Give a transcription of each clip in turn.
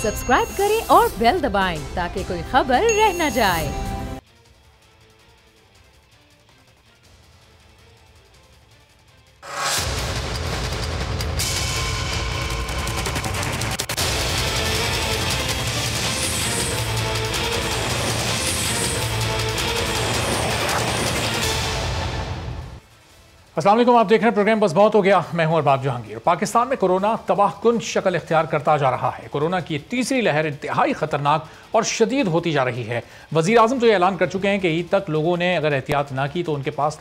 Subscribe करें और bell दबाएं ताकि कोई खबर रह न जाए। अस्सलाम वालेकुम, आप देख रहे हैं प्रोग्राम बस बहुत हो गया। मैं हूं अरबाब जहांगीर। पाकिस्तान में कोरोना तबाहकुन शक्ल इख्तियार करता जा रहा है। कोरोना की तीसरी लहर इंतहाई खतरनाक और शदीद होती जा रही है। वज़ीर आज़म तो ये ऐलान कर चुके हैं कि ईद तक लोगों ने अगर एहतियात ना की तो उनके पास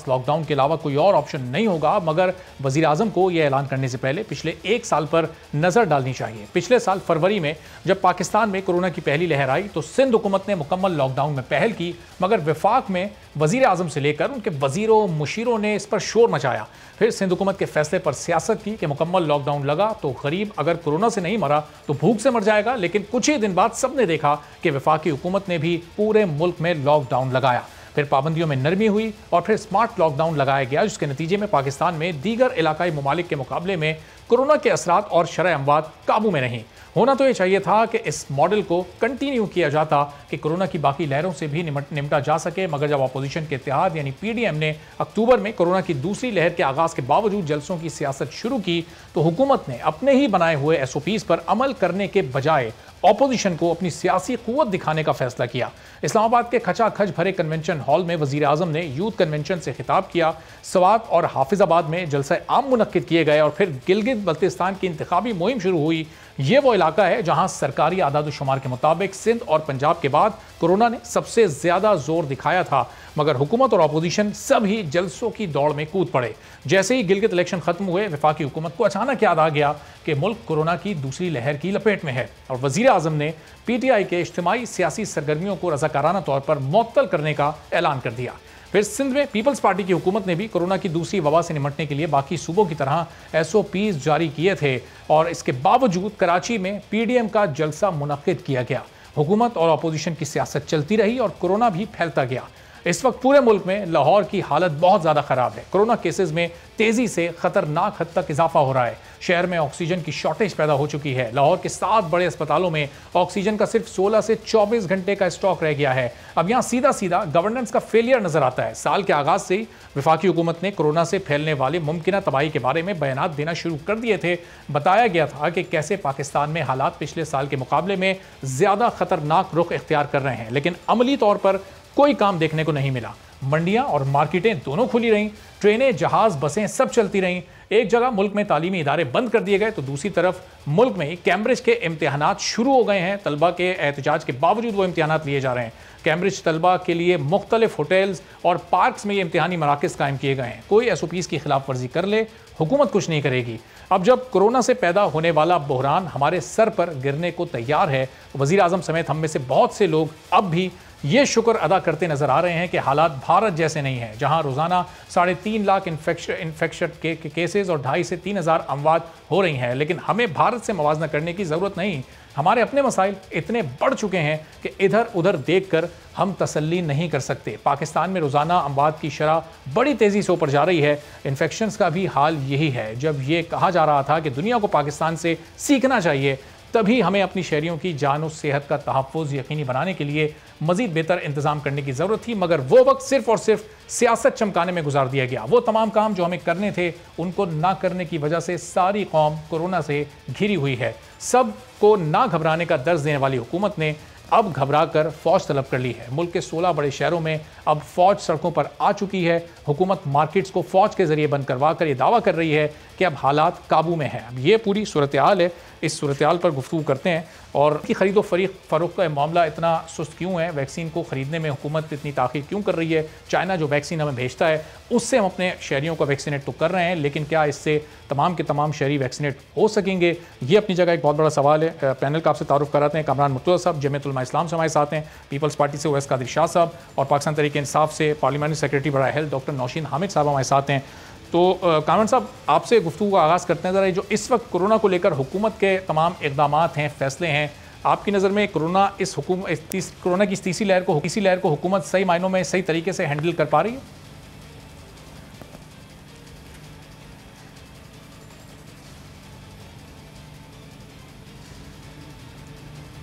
लॉकडाउन के अलावा कोई और ऑप्शन नहीं होगा। मगर वज़ीर आज़म को यह ऐलान करने से पहले पिछले एक साल पर नज़र डालनी चाहिए। पिछले साल फरवरी में जब पाकिस्तान में कोरोना की पहली लहर आई तो सिंध हुकूमत ने मुकम्मल लॉकडाउन में पहल की, मगर वफाक में वज़ीर आज़म से लेकर उनके वज़ीरों मुशीरों ने इस पर शोर मचाया। फिर सिंध हुकूमत के फैसले पर सियासत की कि मुकम्मल लॉकडाउन लगा तो गरीब अगर कोरोना से नहीं मरा तो भूख से मर जाएगा। लेकिन कुछ ही दिन बाद सबने देखा कि वफाकी हुकूमत ने भी पूरे मुल्क में लॉकडाउन लगाया। फिर पाबंदियों में नरमी हुई और फिर स्मार्ट लॉकडाउन लगाया गया, जिसके नतीजे में पाकिस्तान में दीगर इलाकाई ममालिक के मुकाबले में कोरोना के असरात और शरह अमवात काबू में नहीं। होना तो ये चाहिए था कि इस मॉडल को कंटिन्यू किया जाता कि कोरोना की बाकी लहरों से भी निपटा जा सके। मगर जब अपोजिशन के इत्तेहाद यानी पीडीएम ने अक्टूबर में कोरोना की दूसरी लहर के आगाज़ के बावजूद जलसों की सियासत शुरू की तो हुकूमत ने अपने ही बनाए हुए एसओपीज पर अमल करने के बजाय ऑपोजिशन को अपनी सियासी कुव्वत दिखाने का फैसला किया। इस्लामाबाद के खचाखच भरे कन्वेंशन हॉल में वज़ीर आज़म ने यूथ कन्वेंशन से खिताब किया। स्वात और हाफिजाबाद में जलसा आम मुनक्किद किए गए और फिर गिलगित बल्तिस्तान की इंतखाबी मुहिम शुरू हुई। ये वो इलाका है जहां सरकारी आदाद शुमार के मुताबिक सिंध और पंजाब के बाद कोरोना ने सबसे ज्यादा जोर दिखाया था। मगर हुकूमत और अपोजिशन सब ही जलसों की दौड़ में कूद पड़े। जैसे ही गिलगित इलेक्शन खत्म हुए, वफाकी हुकूमत को अचानक याद आ गया कि मुल्क कोरोना की दूसरी लहर की लपेट में है और वज़ीर आज़म ने पीटीआई के इज्तिमाई सियासी सरगर्मियों को रज़ाकाराना तौर पर मुअत्तल करने का ऐलान कर दिया। फिर सिंध में पीपल्स पार्टी की हुकूमत ने भी कोरोना की दूसरी वबा से निपटने के लिए बाकी सूबों की तरह एसओपीज जारी किए थे और इसके बावजूद कराची में पीडीएम का जलसा मुनक्किद किया गया। हुकूमत और अपोजिशन की सियासत चलती रही और कोरोना भी फैलता गया। इस वक्त पूरे मुल्क में लाहौर की हालत बहुत ज़्यादा ख़राब है। कोरोना केसेस में तेज़ी से ख़तरनाक हद तक इजाफा हो रहा है। शहर में ऑक्सीजन की शॉर्टेज पैदा हो चुकी है। लाहौर के 7 बड़े अस्पतालों में ऑक्सीजन का सिर्फ 16 से 24 घंटे का स्टॉक रह गया है। अब यहाँ सीधा सीधा गवर्नेंस का फेलियर नजर आता है। साल के आगाज से ही वफाकी हुकूमत ने कोरोना से फैलने वाली मुमकिन तबाही के बारे में बयानात देना शुरू कर दिए थे। बताया गया था कि कैसे पाकिस्तान में हालात पिछले साल के मुकाबले में ज़्यादा खतरनाक रुख इख्तियार कर रहे हैं, लेकिन अमली तौर पर कोई काम देखने को नहीं मिला। मंडियां और मार्केटें दोनों खुली रहीं, ट्रेनें, जहाज, बसें सब चलती रहीं। एक जगह मुल्क में तालीमी इदारे बंद कर दिए गए तो दूसरी तरफ मुल्क में कैम्ब्रिज के इम्तिहानात शुरू हो गए हैं। तलबा के एहतजाज के बावजूद वो इम्तिहानात लिए जा रहे हैं। कैम्ब्रिज तलबा के लिए मुख्तलिफ होटल्स और पार्क्स में ये इम्तिहानी मराकज़ कायम किए गए हैं। कोई एसओपीज़ की खिलाफ वर्जी कर ले, हुकूमत कुछ नहीं करेगी। अब जब कोरोना से पैदा होने वाला बहरान हमारे सर पर गिरने को तैयार है, वज़ीर आज़म समेत हम में से बहुत से लोग अब भी ये शुक्र अदा करते नजर आ रहे हैं कि हालात भारत जैसे नहीं हैं, जहां रोजाना 3.5 लाख इन्फेक्शन के केसेस और 2.5 से 3,000 अमवात हो रही हैं। लेकिन हमें भारत से मवाजना करने की ज़रूरत नहीं। हमारे अपने मसाइल इतने बढ़ चुके हैं कि इधर उधर देखकर हम तसल्ली नहीं कर सकते। पाकिस्तान में रोज़ाना अमवात की शरह बड़ी तेज़ी से ऊपर जा रही है। इन्फेक्शंस का भी हाल यही है। जब ये कहा जा रहा था कि दुनिया को पाकिस्तान से सीखना चाहिए, तभी हमें अपनी शहरियों की जान और सेहत का तहफ़्फ़ुज़ यकीनी बनाने के लिए मज़ीद बेहतर इंतज़ाम करने की ज़रूरत थी। मगर वो वक्त सिर्फ़ और सिर्फ सियासत चमकाने में गुजार दिया गया। वो तमाम काम जो हमें करने थे उनको ना करने की वजह से सारी कौम कोरोना से घिरी हुई है। सब को ना घबराने का दर्ज देने वाली हुकूमत ने अब घबरा कर फौज तलब कर ली है। मुल्क के 16 बड़े शहरों में अब फौज सड़कों पर आ चुकी है। हुकूमत मार्केट्स को फौज के जरिए बंद करवा कर ये दावा कर रही है कि अब हालात काबू में है। अब ये पूरी सूरत हाल है। इस सूरत हाल पर गुफ्तगू करते हैं और की खरीदो फरोख्त का मामला इतना सुस्त क्यों है, वैक्सीन को ख़रीदने में हुकूमत इतनी ताख़ीर क्यों कर रही है। चाइना जो वैक्सीन हमें भेजता है उससे हम अपने शहरियों को वैक्सीनेट तो कर रहे हैं, लेकिन क्या इससे तमाम के तमाम शहरी वैक्सीनेट हो सकेंगे, ये अपनी जगह एक बहुत बड़ा सवाल है। पैनल का आपसे तारुफ कराते हैं। कामरान मुर्तज़ा साहब जमीयत उलमा इस्लाम से हमारे साथ हैं, पीपल्स पार्टी से ओवैस कादिर शाह साहब और पाकिस्तान तहरीक इंसाफ से पार्लियामेंट्री सेक्रेटरी बराए हेल्थ डॉक्टर नौशीन हामिद साहब हमारे साथ हैं। तो कामरान साहब, आपसे गुफ्तगू का आगाज़ करते हैं। ज़रा जो इस वक्त कोरोना को लेकर हुकूमत के तमाम इक़दामात हैं, फ़ैसले हैं, आपकी नज़र में कोरोना कोरोना की तीसरी लहर को हुकूमत सही मायनों में सही तरीके से हैंडल कर पा रही है?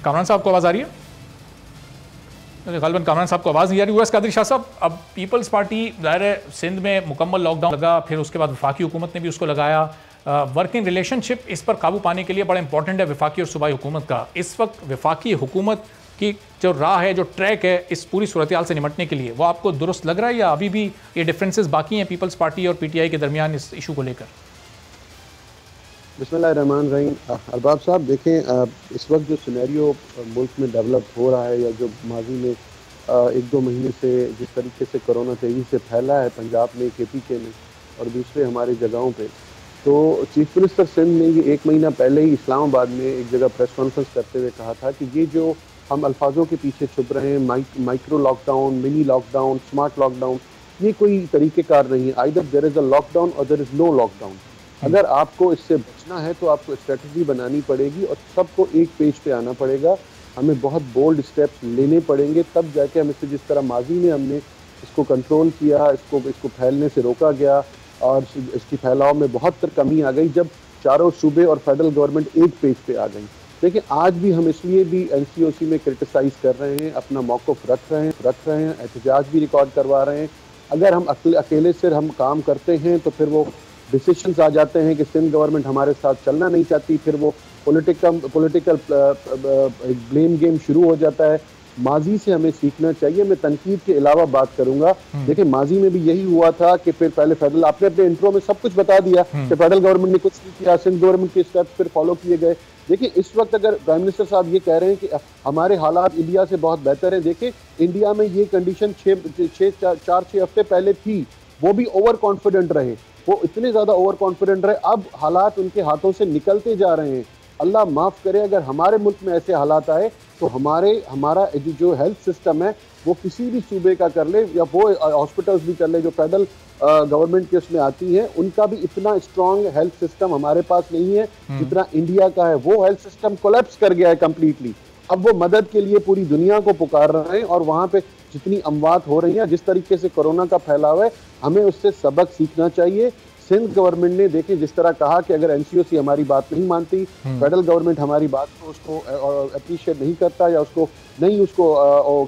कामरान साहब को आवाज़ आ रही है? गालिबन कामरान साहब को आवाज़ नहीं आ रही। कादरी शाह साहब, अब पीपल्स पार्टी ज़ाहिर है सिंध में मुकम्मल लॉकडाउन लगा, फिर उसके बाद वफाकी हुकूमत ने भी उसको लगाया। वर्किंग रिलेशनशिप इस पर काबू पाने के लिए बड़ा इंपॉर्टेंट है वफाकी और सूबाई हुकूमत का। इस वक्त वफाकी हुकूमत की जो राह है, जो ट्रैक है इस पूरी सूरत हाल से निपटने के लिए, वो आपको दुरुस्त लग रहा है या अभी भी ये डिफरेंसेस बाकी हैं पीपल्स पार्टी और PTI के दरमियान इस इशू को लेकर? बिस्मिल्लाहिर्रहमानिर्रहीम। अरबाब साहब देखें, इस वक्त जो सिनेरियो मुल्क में डेवलप हो रहा है या जो माजी में 1-2 महीने से जिस तरीके से कोरोना तेज़ी से फैला है पंजाब में, KPK में और दूसरे हमारी जगहों पे, तो चीफ मिनिस्टर सिंध ने ये 1 महीना पहले ही इस्लामाबाद में एक जगह प्रेस कॉन्फ्रेंस करते हुए कहा था कि ये जो हम अल्फाजों के पीछे छुप रहे हैं, micro lockdown, mini lockdown, smart lockdown, ये कोई तरीक़ेकार नहीं है। Either there is a lockdown और देयर इज़ नो लॉकडाउन। अगर आपको इससे बचना है तो आपको स्ट्रेटजी बनानी पड़ेगी और सबको एक पेज पे आना पड़ेगा। हमें बहुत बोल्ड स्टेप्स लेने पड़ेंगे, तब जाके हम इससे, जिस तरह माजी में हमने इसको कंट्रोल किया, इसको फैलने से रोका गया और इसकी फैलाव में बहुत कमी आ गई जब चारों सूबे और फेडरल गवर्नमेंट एक पेज पे आ गई। लेकिन आज भी हम इसलिए भी NCOC में क्रिटिसाइज कर रहे हैं, अपना मौक़िफ़ रख रहे हैं, एहतजाज भी रिकॉर्ड करवा रहे हैं। अगर हम अकेले से हम काम करते हैं तो फिर वो डिसीशंस आ जाते हैं कि सिंध गवर्नमेंट हमारे साथ चलना नहीं चाहती, फिर वो पॉलिटिकल ब्लेम गेम शुरू हो जाता है। माजी से हमें सीखना चाहिए। मैं तनकीद के अलावा बात करूंगा, देखिए माजी में भी यही हुआ था कि फिर पहले फेडरल, आपने अपने इंट्रो में सब कुछ बता दिया कि फेडरल गवर्नमेंट ने कुछ नहीं किया, सिंध गवर्नमेंट के स्टेप्स फिर फॉलो किए गए। देखिए इस वक्त अगर प्राइम मिनिस्टर साहब ये कह रहे हैं कि हमारे हालात इंडिया से बहुत बेहतर हैं, देखिए इंडिया में ये कंडीशन 4-6 हफ्ते पहले थी, वो भी ओवर कॉन्फिडेंट रहे, वो इतने ज़्यादा ओवर कॉन्फिडेंट रहे, अब हालात उनके हाथों से निकलते जा रहे हैं। अल्लाह माफ़ करे अगर हमारे मुल्क में ऐसे हालात आए तो हमारा जो हेल्थ सिस्टम है वो किसी भी सूबे का कर ले या वो हॉस्पिटल्स भी कर ले जो फेडरल गवर्नमेंट के उसमें आती हैं, उनका भी इतना स्ट्रॉन्ग हेल्थ सिस्टम हमारे पास नहीं है जितना इंडिया का है। वो हेल्थ सिस्टम कोलैप्स कर गया है कम्प्लीटली। अब वो मदद के लिए पूरी दुनिया को पुकार रहे हैं और वहाँ पे जितनी अमवात हो रही हैं, जिस तरीके से कोरोना का फैलाव है, हमें उससे सबक सीखना चाहिए। सिंध गवर्नमेंट ने देखिए जिस तरह कहा कि अगर NCOC हमारी बात नहीं मानती, फेडरल गवर्नमेंट हमारी बात को उसको अप्रिशिएट नहीं करता या उसको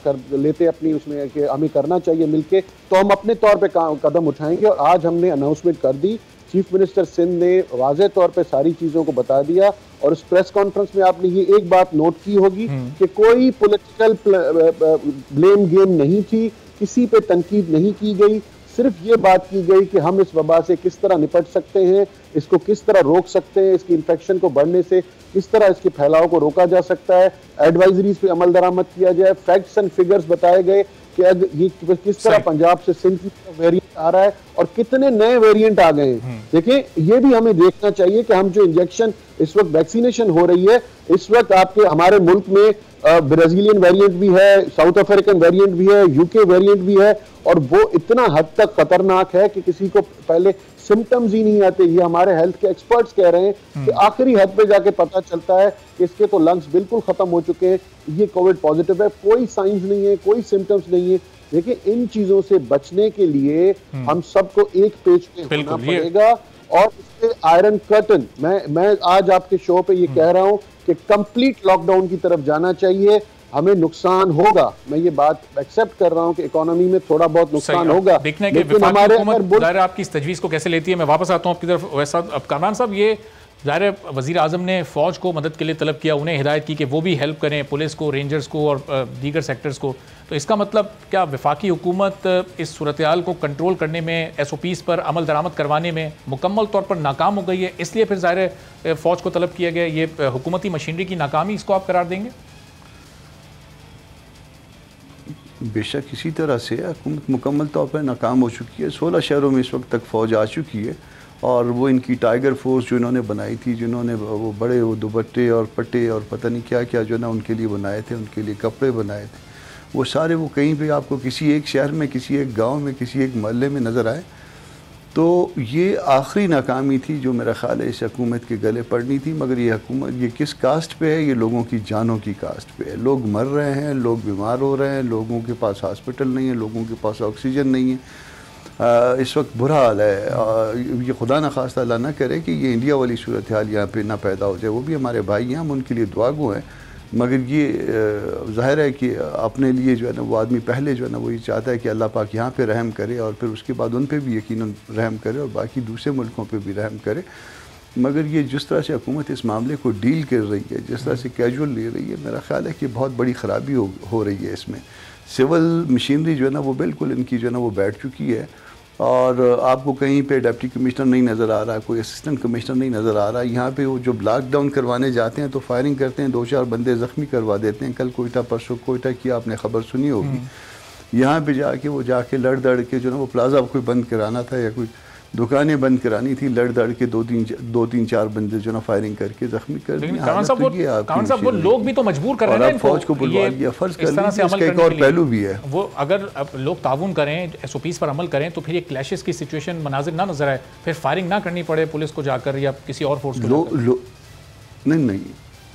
कर लेते अपनी उसमें कि हमें करना चाहिए मिलके, तो हम अपने तौर पे कदम उठाएंगे। और आज हमने अनाउंसमेंट कर दी, चीफ मिनिस्टर सिंध ने वाज़े तौर पे सारी चीज़ों को बता दिया। और इस प्रेस कॉन्फ्रेंस में आपने ये एक बात नोट की होगी कि कोई पॉलिटिकल ब्लेम गेम नहीं थी, किसी पे तनकीद नहीं की गई, सिर्फ ये बात की गई कि हम इस वबा से किस तरह निपट सकते हैं, इसको किस तरह रोक सकते हैं, इसकी इन्फेक्शन को बढ़ने से किस तरह इसके फैलाव को रोका जा सकता है, एडवाइजरीज पे अमल दरामद किया जाए, फैक्ट्स एंड फिगर्स बताए गए कि ये किस तरह पंजाब से सिंध की वेरिएंट आ रहा है और कितने नए वेरिएंट आ गए हैं। देखिए ये भी हमें देखना चाहिए कि हम जो इंजेक्शन इस वक्त वैक्सीनेशन हो रही है, इस वक्त आपके हमारे मुल्क में ब्राजीलियन वेरिएंट भी है, साउथ अफ्रीकन वेरिएंट भी है, UK वेरिएंट भी है और वो इतना हद तक खतरनाक है कि किसी को पहले सिम्टम्स ही नहीं आते। ये हमारे हेल्थ के एक्सपर्ट्स कह रहे हैं कि आखिरी हद पे जाके पता चलता है कि इसके तो लंग्स बिल्कुल खत्म हो चुके हैं, ये कोविड पॉजिटिव है, कोई साइंस नहीं है, कोई सिम्टम्स नहीं है। देखिए इन चीजों से बचने के लिए हम सबको एक पेज पे होना पड़ेगा और इससे आयरन कर्टन, मैं आज आपके शो पे ये कह रहा हूं कि कंप्लीट लॉकडाउन की तरफ जाना चाहिए। हमें नुकसान होगा, मैं ये बात एक्सेप्ट कर रहा हूं कि इकोनॉमी में थोड़ा बहुत नुकसान होगा, लेकिन हमारे अंदर आपकी इस तजवीज़ को कैसे लेती है। मैं वापस आता हूं आपकी तरफ। वैसा अब कामरान साहब, ये ज़ाहिर वज़ीर आज़म ने फ़ौज को मदद के लिए तलब किया, उन्हें हिदायत की कि वो भी हेल्प करें, पुलिस को, रेंजर्स को और दीगर सेक्टर्स को। तो इसका मतलब क्या वफाकी हुकूमत इस सूरत हाल को कंट्रोल करने में, SOPs पर अमल दरामद करवाने में मुकम्मल तौर पर नाकाम हो गई है, इसलिए फिर ज़ाहिर फ़ौज को तलब किया गया? ये हुकूमती मशीनरी की नाकामी, इसको आप करार देंगे? बेशक इसी तरह से हुकूमत मुकम्मल तौर पर नाकाम हो चुकी है। 16 शहरों में इस वक्त तक फ़ौज आ चुकी है और वो इनकी टाइगर फोर्स जो इन्होंने बनाई थी, जिन्होंने वो बड़े वो दुपट्टे और पट्टे और पता नहीं क्या क्या जो ना उनके लिए बनाए थे, उनके लिए कपड़े बनाए थे, वो सारे वो कहीं पे आपको किसी एक शहर में, किसी एक गांव में, किसी एक मोहल्ले में नज़र आए। तो ये आखिरी नाकामी थी जो मेरा ख़्याल है इस हुकूमत के गले पड़नी थी। मगर ये हुकूमत ये किस कास्ट पे है? ये लोगों की जानों की कास्ट पे है। लोग मर रहे हैं, लोग बीमार हो रहे हैं, लोगों के पास हॉस्पिटल नहीं है, लोगों के पास ऑक्सीजन नहीं है। इस वक्त बुरा हाल है। ये खुदा न खास्ता अल्लाह ना करे कि ये इंडिया वाली सूरत हाल यहाँ पे ना पैदा हो जाए। वो भी हमारे भाई हैं, हम उनके लिए दुआगो हैं। मगर ये ज़ाहिर है कि अपने लिए जो है ना वो आदमी पहले जो है ना वो ये चाहता है कि अल्लाह पाक यहाँ पे रहम करे और फिर उसके बाद उन पे भी यकीनन रहम करे और बाकी दूसरे मुल्कों पे भी रहम करे। मगर ये जिस तरह से हुकूमत इस मामले को डील कर रही है, जिस तरह से कैजुअल ले रही है, मेरा ख्याल है कि बहुत बड़ी ख़राबी हो रही है इसमें। सिविल मशीनरी जो है ना वो बिल्कुल इनकी जो है ना वो बैठ चुकी है और आपको कहीं पे डिप्टी कमिश्नर नहीं नज़र आ रहा, कोई असिस्टेंट कमिश्नर नहीं नज़र आ रहा। यहाँ पे वो जो लॉकडाउन करवाने जाते हैं तो फायरिंग करते हैं, 2-4 बंदे ज़ख्मी करवा देते हैं। कल कोयटा परसों कोयटा की आपने ख़बर सुनी होगी। यहाँ पे जाके लड़ दड़ के जो ना वो प्लाजा कोई बंद कराना था या कोई दुकानें बंद करानी थी, लड़ दड़ के 2-3-4 बंदे जो ना फायरिंग करके जख्मी कर दिए। साहब वो लोग भी तो मजबूर कर रहे हैं फौज को बुलवा लिया। फर्ज कर लीजिए इसका एक और पहलू भी है, वो अगर लोग ताउन करें, SOPs पर अमल करें तो फिर ये क्लैशेस की सिचुएशन मनाजिर ना नजर आए, फिर फायरिंग ना करनी पड़े पुलिस को जाकर या किसी और फोर्स को। नहीं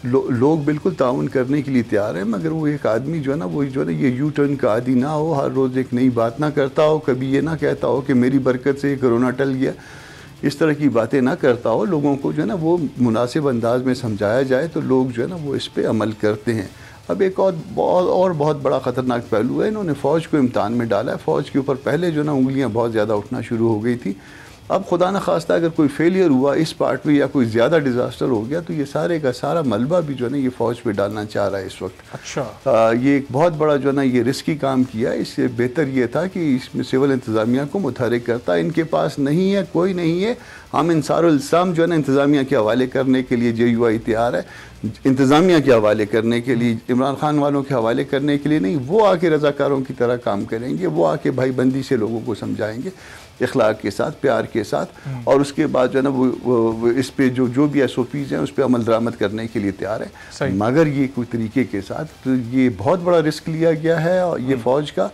लोग बिल्कुल ताउन करने के लिए तैयार है, मगर वो एक आदमी जो है ना वो जो है ना ये यू टर्न का आदी ना हो, हर रोज़ एक नई बात ना करता हो, कभी ये ना कहता हो कि मेरी बरकत से कोरोना टल गया, इस तरह की बातें ना करता हो। लोगों को जो है ना वो मुनासिब अंदाज में समझाया जाए तो लोग जो है ना वो इस पर अमल करते हैं। अब एक और बहुत बड़ा ख़तरनाक पहलू है, इन्होंने फ़ौज को इम्तहान में डाला है। फ़ौज के ऊपर पहले जो है ना उंगलियाँ बहुत ज़्यादा उठना शुरू हो गई थी। अब खुदा न खास्ता अगर कोई फेलियर हुआ इस पार्ट में या कोई ज़्यादा डिज़ास्टर हो गया तो ये सारे का सारा मलबा भी जो है ना ये फ़ौज पे डालना चाह रहा है इस वक्त। अच्छा ये एक बहुत बड़ा जो है ना ये रिस्की काम किया। इससे बेहतर ये था कि इसमें सिविल इंतज़ामिया को मुतहरिक करता। इनके पास नहीं है, कोई नहीं है। हम इंसारुल इस्लाम जो है ना इंतज़ामिया के हवाले करने के लिए JUI तैयार है, इंतज़ामिया के हवाले करने के लिए, इमरान खान वालों के हवाले करने के लिए नहीं। वो आके रज़ाकारों की तरह काम करेंगे, वो आके भाईबंदी से लोगों को समझाएंगे इखलाक के साथ, प्यार के साथ, और उसके बाद जो है ना वो इस पे जो भी SOPs हैं उस पर अमल दरामद करने के लिए तैयार है। मगर ये कोई तरीके के साथ तो ये बहुत बड़ा रिस्क लिया गया है और ये फ़ौज का,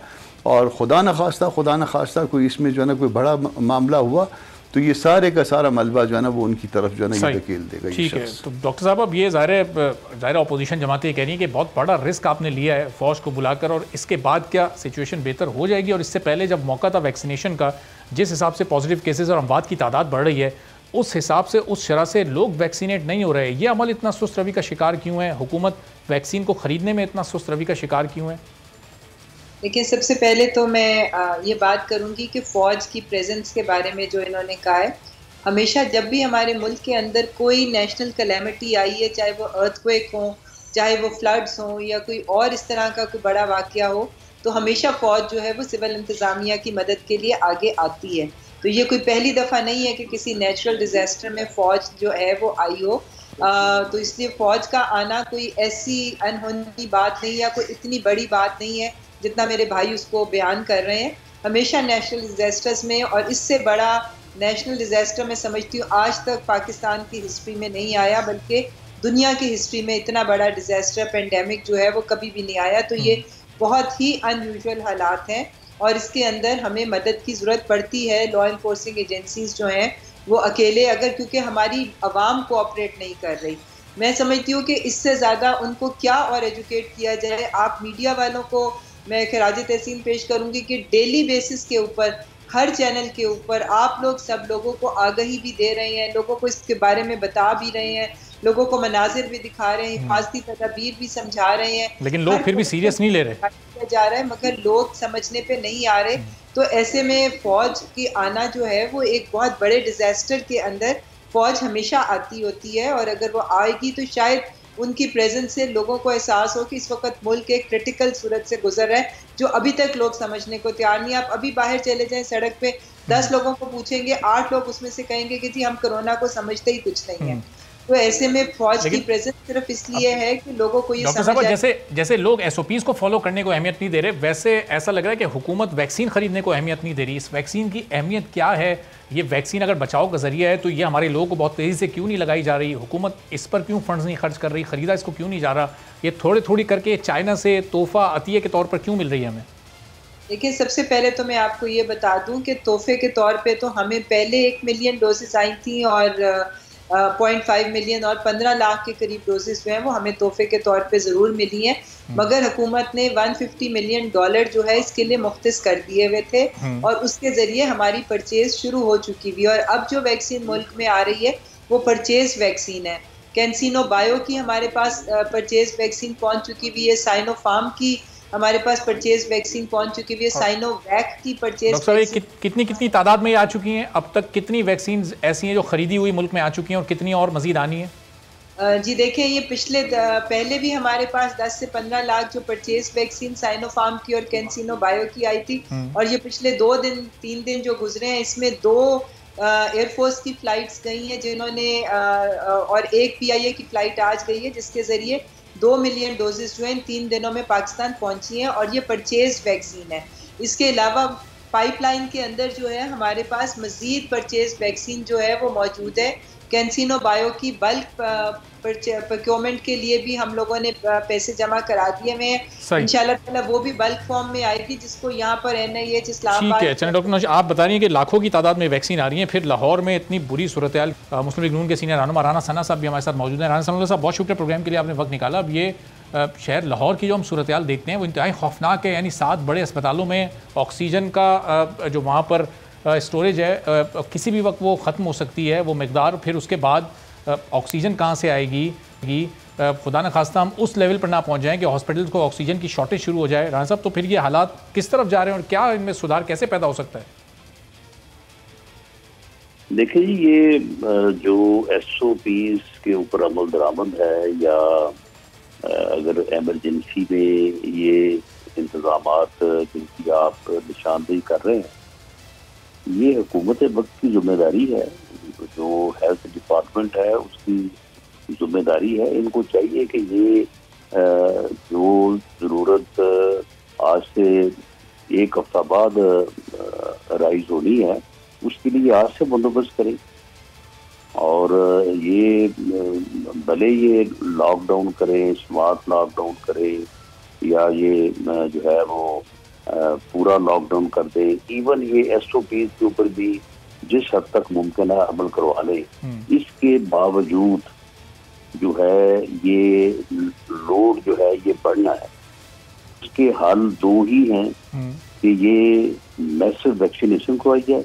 और खुदा न खास्ता कोई इसमें जो है ना कोई बड़ा मामला हुआ तो ये सारे का सारा मलबा जो है ना वो उनकी तरफ जो है ना ये धकेल देगा। ठीक है, तो डॉक्टर साहब अब ये ज़ाहिर अपोजिशन जमातें कह रही हैं कि बहुत बड़ा रिस्क आपने लिया है फ़ौज को बुलाकर, और इसके बाद क्या सिचुएशन बेहतर हो जाएगी? और इससे पहले जब मौका था वैक्सीनेशन का, जिस हिसाब से पॉजिटिव केसेस और अमवात की तादाद बढ़ रही है, उस हिसाब से उस शरह से लोग वैक्सीनेट नहीं हो रहे। ये अमल इतना सुस्त रवि का शिकार क्यों है? हुकूमत वैक्सीन को ख़रीदने में इतना सुस्त रवि का शिकार क्यों है? देखिए, सबसे पहले तो मैं ये बात करूंगी कि फ़ौज की प्रेजेंस के बारे में जो इन्होंने कहा है। हमेशा जब भी हमारे मुल्क के अंदर कोई नेशनल कैलेमिटी आई है, चाहे वो अर्थक्वेक हो, चाहे वो फ्लड्स हो या कोई और इस तरह का कोई बड़ा वाक़या हो, तो हमेशा फ़ौज जो है वो सिविल इंतज़ामिया की मदद के लिए आगे आती है। तो ये कोई पहली दफ़ा नहीं है कि किसी नेचुरल डिज़ास्टर में फ़ौज जो है वो आई हो। तो इसलिए फ़ौज का आना कोई ऐसी अनहोनी बात नहीं या कोई इतनी बड़ी बात नहीं है जितना मेरे भाई उसको बयान कर रहे हैं। हमेशा नेशनल डिज़ास्टर्स में, और इससे बड़ा नेशनल डिज़ास्टर मैं समझती हूँ आज तक पाकिस्तान की हिस्ट्री में नहीं आया, बल्कि दुनिया की हिस्ट्री में इतना बड़ा डिज़ास्टर पेंडेमिक जो है वो कभी भी नहीं आया। तो ये बहुत ही अनयूजुअल हालात हैं और इसके अंदर हमें मदद की ज़रूरत पड़ती है। लॉ इन्फोर्सिंग एजेंसीज जो हैं वो अकेले अगर, क्योंकि हमारी आवाम कोऑपरेट नहीं कर रही, मैं समझती हूँ कि इससे ज़्यादा उनको क्या और एजुकेट किया जाए। आप मीडिया वालों को मैं खराज तहसीन पेश करूंगी कि डेली बेसिस के ऊपर हर चैनल के ऊपर आप लोग सब लोगों को आगाही भी दे रहे हैं, लोगों को इसके बारे में बता भी रहे हैं, लोगों को मनाजिर भी दिखा रहे हैं, हिफाजती तदाबीर भी समझा रहे हैं, लेकिन लोग फिर भी सीरियस नहीं ले रहे जा रहा है, मगर लोग समझने पे नहीं आ रहे। तो ऐसे में फ़ौज की आना जो है वो एक बहुत बड़े डिज़ास्टर के अंदर फ़ौज हमेशा आती होती है, और अगर वो आएगी तो शायद उनकी प्रेजेंस से लोगों को एहसास हो कि इस वक्त मुल्क एक क्रिटिकल सूरत से गुजर रहा है जो अभी तक लोग समझने को तैयार नहीं। आप अभी बाहर चले जाएं सड़क पे, 10 लोगों को पूछेंगे, 8 लोग उसमें से कहेंगे कि जी हम कोरोना को समझते ही कुछ नहीं है। तो ऐसे में फौज की प्रेजेंस सिर्फ इसलिए है कि लोगों को ये समझ आए। जैसे लोग SOPs को फॉलो करने को अहमियत नहीं दे रहे, वैसे ऐसा लग रहा है कि हुकूमत वैक्सीन खरीदने को अहमियत नहीं दे रही। इस वैक्सीन की अहमियत क्या है? ये वैक्सीन अगर बचाव का जरिया है तो ये हमारे लोगों को बहुत तेज़ी से क्यों नहीं लगाई जा रही? हुकूमत इस पर क्यों फंड्स नहीं खर्च कर रही? खरीदा इसको क्यों नहीं जा रहा? ये थोड़ी थोड़ी करके चाइना से तोहफा अतिये के तौर पर क्यों मिल रही है हमें? देखिए, सबसे पहले तो मैं आपको ये बता दूं कि तोहफे के तौर पे तो हमें पहले 1 मिलियन डोजेस आई थी और 0.5 मिलियन और 15 लाख के करीब डोजेस जो हैं वो हमें तोहफे के तौर पे ज़रूर मिली हैं, मगर हुकूमत ने $150 मिलियन जो है इसके लिए मुख्तस कर दिए हुए थे और उसके ज़रिए हमारी परचेज शुरू हो चुकी हुई है। और अब जो वैक्सीन मुल्क में आ रही है वो परचेज वैक्सीन है, कैंसिनो बायो की हमारे पास परचेज वैक्सीन पहुंच चुकी हुई है, साइनोफार्म की हमारे पास परचेज वैक्सीन पहुंच चुकी हुई है, साइनोवैक की परचेज डॉक्टर साहब कितनी तादाद में ये आ चुकी हैं? अब तक कितनी वैक्सीन ऐसी हैं जो खरीदी हुई मुल्क में आ चुकी हैं और कितनी और मजीद आनी है? जी देखिए, ये पहले भी हमारे पास 10 से 15 लाख जो परचेज वैक्सीन साइनोफार्म की और कैंसिनो बायो की आई थी, और ये पिछले 2-3 दिन जो गुजरे हैं इसमें 2 एयरफोर्स की फ्लाइट्स गई हैं जिन्होंने और एक PIA की फ्लाइट आज गई है जिसके जरिए 2 मिलियन डोजेस जो हैं 3 दिनों में पाकिस्तान पहुंची हैं, और ये परचेज वैक्सीन है। इसके अलावा पाइपलाइन के अंदर जो है हमारे पास मजीद परचेज वैक्सीन जो है वो मौजूद है। कैंसिनो बायो की बल्क प्रोक्योरमेंट के लिए भी हम लोगों ने पैसे जमा करा दिए हुए हैं। इंशाल्लाह ताला वो भी बल्क फॉर्म में आएगी, जिसको यहाँ पर NIH इस्लामाबाद। ठीक है, चलिए डॉक्टर नौश, आप बता रही हैं कि लाखों की तादाद में वैक्सीन आ रही है, फिर लाहौर में इतनी बुरी सूरत हाल। मुस्लिम लीग नून के सीनियर रहनुमा राना सना साहब भी हमारे साथ मौजूद हैं। राना सना साहब, बहुत शुक्रिया प्रोग्राम के लिए, आपने वक्त निकाला। अब ये शहर लाहौर की जो हम सूरत हाल देखते हैं वो इंतहाई खौफनाक है, यानी 7 बड़े अस्पतालों में ऑक्सीजन का जो वहाँ पर स्टोरेज है किसी भी वक्त वो ख़त्म हो सकती है वो मकदार, फिर उसके बाद ऑक्सीजन कहाँ से आएगी? खुदा न खास्ता हम उस लेवल पर ना पहुँच जाएँ कि हॉस्पिटल को ऑक्सीजन की शॉर्टेज शुरू हो जाए। राना साहब, तो फिर ये हालात किस तरफ जा रहे हैं और क्या इनमें सुधार कैसे पैदा हो सकता है? देखिए, ये जो SOPs के ऊपर अमल दरामद है, या अगर एमरजेंसी में ये इंतजामात जिनकी आप निशानदेही कर रहे हैं, ये हुकूमत वक्त की जिम्मेदारी है, जो हेल्थ डिपार्टमेंट है उसकी जिम्मेदारी है। इनको चाहिए कि ये जो ज़रूरत आज से 1 हफ्ता बाद राइज होनी है उसके लिए आज से बंदोबस्त करें, और ये भले ये लॉकडाउन करें, स्मार्ट लॉकडाउन करें, या ये जो है वो पूरा लॉकडाउन कर दे, इवन ये SOPs के ऊपर भी जिस हद तक मुमकिन है अमल करवा ले, इसके बावजूद जो है ये लोड जो है ये बढ़ना है। इसके हल 2 ही हैं कि ये मैसिव वैक्सीनेशन करवाई जाए,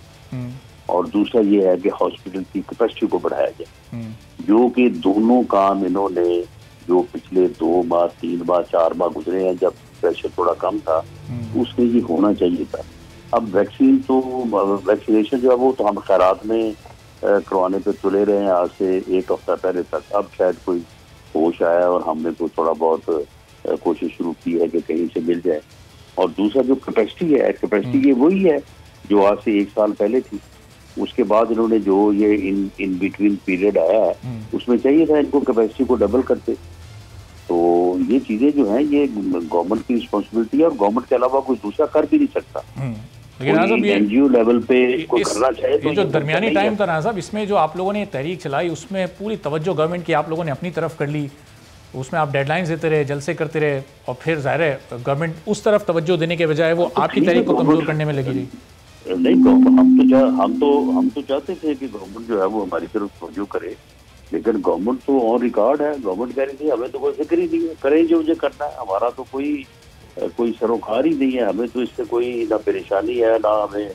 और दूसरा ये है कि हॉस्पिटल की कैपेसिटी को बढ़ाया जाए, जो कि दोनों काम इन्होंने जो पिछले 2 माह 3 माह 4 माह गुजरे हैं जब प्रेशर थोड़ा कम था उसमें ये होना चाहिए था। अब वैक्सीनेशन जो है वो तो हम खैरात में करवाने पे तुले रहे हैं आज से 1 हफ्ता पहले तक। अब शायद कोई होश आया और हमने तो थोड़ा बहुत कोशिश शुरू की है कि कहीं से मिल जाए। और दूसरा जो कैपेसिटी है, कैपेसिटी ये वही है जो आज से 1 साल पहले थी। उसके बाद इन्होंने जो ये इन बिटवीन पीरियड आया है उसमें चाहिए था इनको कैपेसिटी को डबल करते। तो ये चीजें जो हैं ये गवर्नमेंट की रिस्पॉन्सिबिलिटी है, और गवर्नमेंट के अलावा कोई दूसरा कर भी नहीं सकता। लेकिन NGO लेवल पे कोई करना चाहे तो ये जो दरमियानी टाइम था राना साहब, इसमें जो आप लोगों ने तहरीक चलाई उसमें पूरी तवज्जो गवर्नमेंट की आप लोगों ने अपनी तरफ कर ली, उसमें आप डेडलाइंस देते रहे, जलसे करते रहे, और फिर जाहिर है गवर्नमेंट उस तरफ तवज्जो देने के बजाय वो आपकी तहरीक को कमजोर करने में लगी रही। नहीं, हम तो चाहते थे कि गवर्नमेंट जो है वो हमारी तरफ तवज्जो करे, लेकिन गवर्नमेंट तो ऑन रिकॉर्ड है। गवर्नमेंट कह रही थी हमें तो कोई फिक्र ही नहीं है, करें जो मुझे करना है, हमारा तो कोई सरोकार ही नहीं है, हमें तो इससे कोई ना परेशानी है ना हमें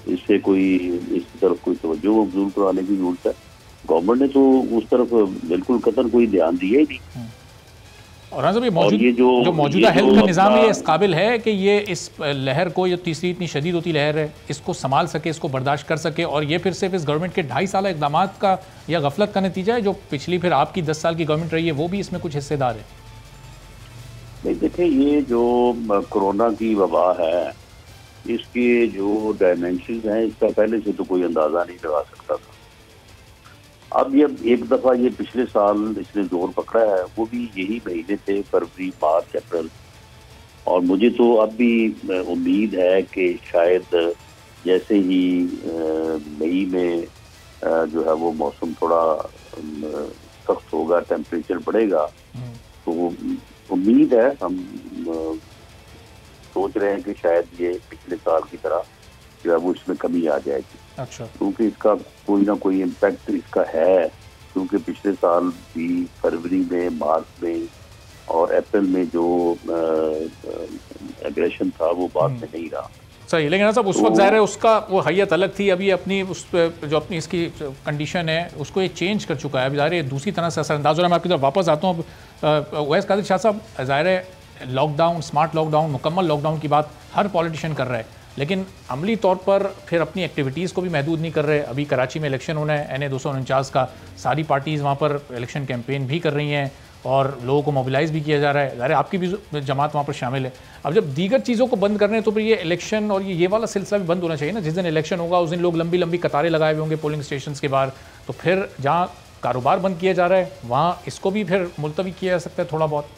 इससे कोई इसकी तरफ कोई तवज्जो मबजूल कराने की जरूरत है। गवर्नमेंट ने तो उस तरफ बिल्कुल कतई कोई ध्यान दिया ही नहीं। और ये जो मौजूदा हेल्थ का निज़ाम ये इस काबिल है कि ये इस लहर को, ये तीसरी इतनी शदीद होती लहर है, इसको संभाल सके, इसको बर्दाश्त कर सके, और ये फिर सिर्फ इस गवर्नमेंट के 2.5 साल इकदाम का या गफलत का नतीजा है? जो पिछली फिर आपकी 10 साल की गवर्नमेंट रही है वो भी इसमें कुछ हिस्सेदार है? नहीं, देखिए, ये जो कोरोना की वबा है इसके जो डायमेंशन हैं इसका पहले से तो कोई अंदाज़ा नहीं लगा सकता था। अब ये एक दफ़ा ये पिछले साल इसने जोर पकड़ा है, वो भी यही महीने थे, फरवरी, मार्च, अप्रैल, और मुझे तो अब भी उम्मीद है कि शायद जैसे ही मई में जो है वो मौसम थोड़ा सख्त होगा, टेम्परेचर बढ़ेगा, तो उम्मीद है, हम सोच रहे हैं कि शायद ये पिछले साल की तरह जो है वो इसमें कमी आ जाएगी। अच्छा। क्योंकि इसका कोई ना कोई इम्पैक्ट इसका है, क्योंकि पिछले साल भी फरवरी में, मार्च में और अप्रैल में जो एग्रेशन था वो बाद में नहीं रहा। सही, लेकिन साहब उस वक्त ज़ाहिर है उसका वो हैयत अलग थी, अभी अपनी उस जो अपनी इसकी कंडीशन है उसको ये चेंज कर चुका है, अभी ज़ाहिर है दूसरी तरह से असरअंदाज हो रहा है। मैं आपकी तरफ वापस आता हूँ। अब वैस कादिर शाह साहब, ज़ाहिर है लॉकडाउन, स्मार्ट लॉकडाउन, मुकम्मल लॉकडाउन की बात हर पॉलिटिशियन कर रहा है, लेकिन अमली तौर पर फिर अपनी एक्टिविटीज़ को भी महदूद नहीं कर रहे। अभी कराची में इलेक्शन होना है NA 249 का, सारी पार्टीज़ वहाँ पर इलेक्शन कैंपेन भी कर रही हैं और लोगों को मोबिलाइज़ भी किया जा रहा है। ज़ाहिर है आपकी भी जमात वहाँ पर शामिल है। अब जब दीगर चीज़ों को बंद करने हैं तो फिर ये इलेक्शन और ये वाला सिलसिला भी बंद होना चाहिए ना। जिस दिन इलेक्शन होगा उस दिन लोग लंबी लंबी कतारें लगाए हुए होंगे पोलिंग स्टेशन के बाहर, तो फिर जहाँ कारोबार बंद किया जा रहा है वहाँ इसको भी फिर मुलतवी किया जा सकता है थोड़ा बहुत।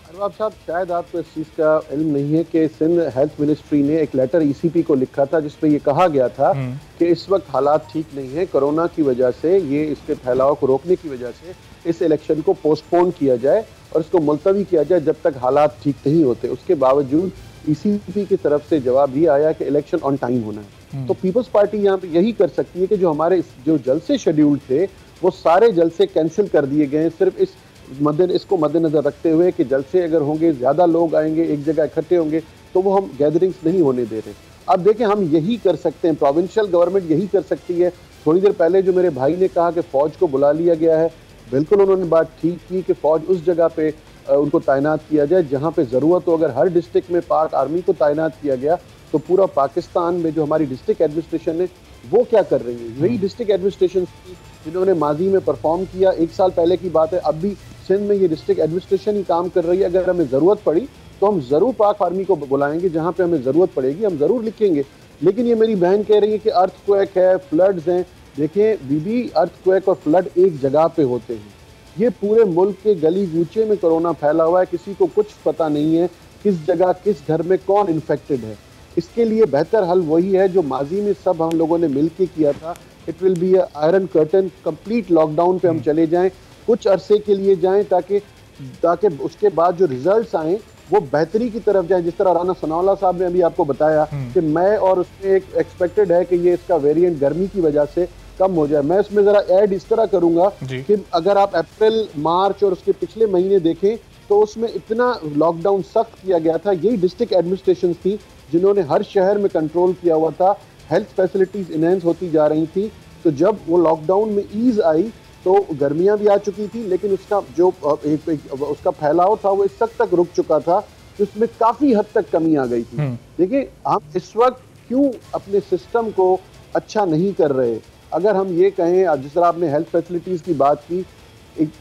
अरबाब साहब, शायद आपको इस चीज़ का इल्म नहीं है कि सिंध हेल्थ मिनिस्ट्री ने एक लेटर ECP को लिखा था जिसमें ये कहा गया था कि इस वक्त हालात ठीक नहीं है, कोरोना की वजह से, ये इसके फैलाव को रोकने की वजह से इस इलेक्शन को पोस्टपोन किया जाए और इसको मुलतवी किया जाए जब तक हालात ठीक नहीं होते। उसके बावजूद ECP की तरफ से जवाब ये आया कि इलेक्शन ऑन टाइम होना है। तो पीपल्स पार्टी यहाँ पे यही कर सकती है कि जो हमारे जो जलसे शेड्यूल थे वो सारे जलसे कैंसिल कर दिए गए हैं, सिर्फ इसको मद्देनजर रखते हुए कि जलसे अगर होंगे, ज्यादा लोग आएंगे, एक जगह इकट्ठे होंगे, तो वो हम गैदरिंग्स नहीं होने दे रहे। अब देखें, हम यही कर सकते हैं, प्रोविंशियल गवर्नमेंट यही कर सकती है। थोड़ी देर पहले जो मेरे भाई ने कहा कि फौज को बुला लिया गया है, बिल्कुल उन्होंने बात ठीक की कि फौज उस जगह पे उनको तैनात किया जाए जहाँ पे ज़रूरत हो। अगर हर डिस्ट्रिक्ट में पाक आर्मी को तैनात किया गया तो पूरा पाकिस्तान में जो हमारी डिस्ट्रिक्ट एडमिनिस्ट्रेशन है वो क्या कर रही है? वही डिस्ट्रिक्ट एडमिनिस्ट्रेशन जिन्होंने माजी में परफॉर्म किया, 1 साल पहले की बात है, अब भी सिंध में ये डिस्ट्रिक्ट एडमिनिस्ट्रेशन ही काम कर रही है। अगर हमें ज़रूरत पड़ी तो हम ज़रूर पाक आर्मी को बुलाएंगे, जहाँ पे हमें ज़रूरत पड़ेगी हम ज़रूर लिखेंगे। लेकिन ये मेरी बहन कह रही है कि अर्थक्वेक है, फ्लड्स हैं। देखें बीबी, अर्थक्वेक और फ्लड एक जगह पे होते हैं। ये पूरे मुल्क के गली गूचे में कोरोना फैला हुआ है, किसी को कुछ पता नहीं है किस जगह किस घर में कौन इन्फेक्टेड है। इसके लिए बेहतर हल वही है जो माजी में सब हम लोगों ने मिलकर किया था। It will be iron curtain, complete lockdown पे हम चले जाएं, कुछ अरसे के लिए जाएं, ताकि उसके बाद जो रिजल्ट्स आएँ वो बेहतरी की तरफ जाए। जिस तरह राना सनाउल्लाह साहब ने अभी आपको बताया कि मैं और उसमें एक एक्सपेक्टेड है कि ये इसका वेरिएंट गर्मी की वजह से कम हो जाए। मैं इसमें जरा ऐड इस तरह करूंगा कि अगर आप अप्रैल, मार्च और उसके पिछले महीने देखें तो उसमें इतना लॉकडाउन सख्त किया गया था, यही डिस्ट्रिक्ट एडमिनिस्ट्रेशन थी जिन्होंने हर शहर में कंट्रोल किया हुआ था। हेल्थ फैसिलिटीज इनहेंस होती जा रही थी। तो जब वो लॉकडाउन में ईज आई तो गर्मियां भी आ चुकी थी, लेकिन उसका जो उसका फैलाव था वो इस तक रुक चुका था कि उसमें काफी हद तक कमी आ गई थी। देखिए, हम इस वक्त क्यों अपने सिस्टम को अच्छा नहीं कर रहे? अगर हम ये कहें, जिस तरह आपने हेल्थ फैसिलिटीज की बात की,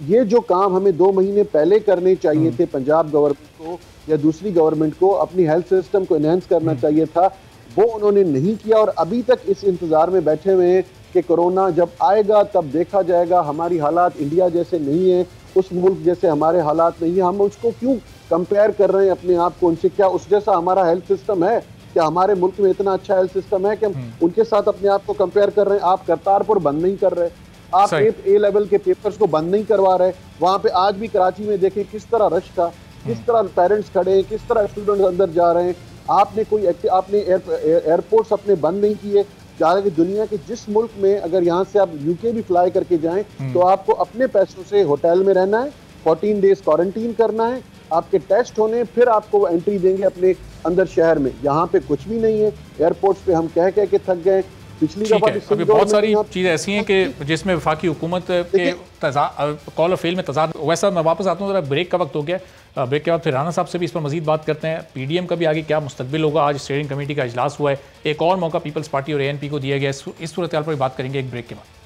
ये जो काम हमें 2 महीने पहले करने चाहिए थे, पंजाब गवर्नमेंट को या दूसरी गवर्नमेंट को अपनी हेल्थ सिस्टम को एनहेंस करना चाहिए था, वो उन्होंने नहीं किया। और अभी तक इस इंतजार में बैठे हुए हैं कि कोरोना जब आएगा तब देखा जाएगा। हमारी हालात इंडिया जैसे नहीं है, उस मुल्क जैसे हमारे हालात नहीं है। हम उसको क्यों कंपेयर कर रहे हैं अपने आप को उनसे? क्या उस जैसा हमारा हेल्थ सिस्टम है? क्या हमारे मुल्क में इतना अच्छा हेल्थ सिस्टम है कि हम उनके साथ अपने आप को कंपेयर कर रहे हैं? आप करतारपुर बंद नहीं कर रहे, आप ए लेवल के पेपर्स को बंद नहीं करवा रहे। वहां पे आज भी कराची में देखें किस तरह रश था, किस तरह पेरेंट्स खड़े हैं, किस तरह स्टूडेंट्स अंदर जा रहे हैं। आपने एयरपोर्ट्स अपने बंद नहीं किए। हालांकि दुनिया के जिस मुल्क में, अगर यहाँ से आप UK भी फ्लाई करके जाएं तो आपको अपने पैसों से होटल में रहना है, 14 डेज क्वारंटीन करना है, आपके टेस्ट होने, फिर आपको एंट्री देंगे अपने अंदर शहर में। यहाँ पे कुछ भी नहीं है। एयरपोर्ट्स पे हम कह के थक गए। पिछली दफा अभी बहुत सारी चीज़ें ऐसी हैं कि जिसमें वफाकी हुकूमत के कॉल और फेल में तजाद। वैसा मैं वापस आता हूँ, ज़रा ब्रेक का वक्त हो गया। ब्रेक के बाद फिर राना साहब से भी इस पर मजीद बात करते हैं। PDM का भी आगे क्या मुस्तकबिल होगा। आज स्टीयरिंग कमेटी का इजलास हुआ है, एक और मौका पीपल्स पार्टी और ANP को दिया गया। इस सूरत हाल पर बात करेंगे एक ब्रेक के बाद।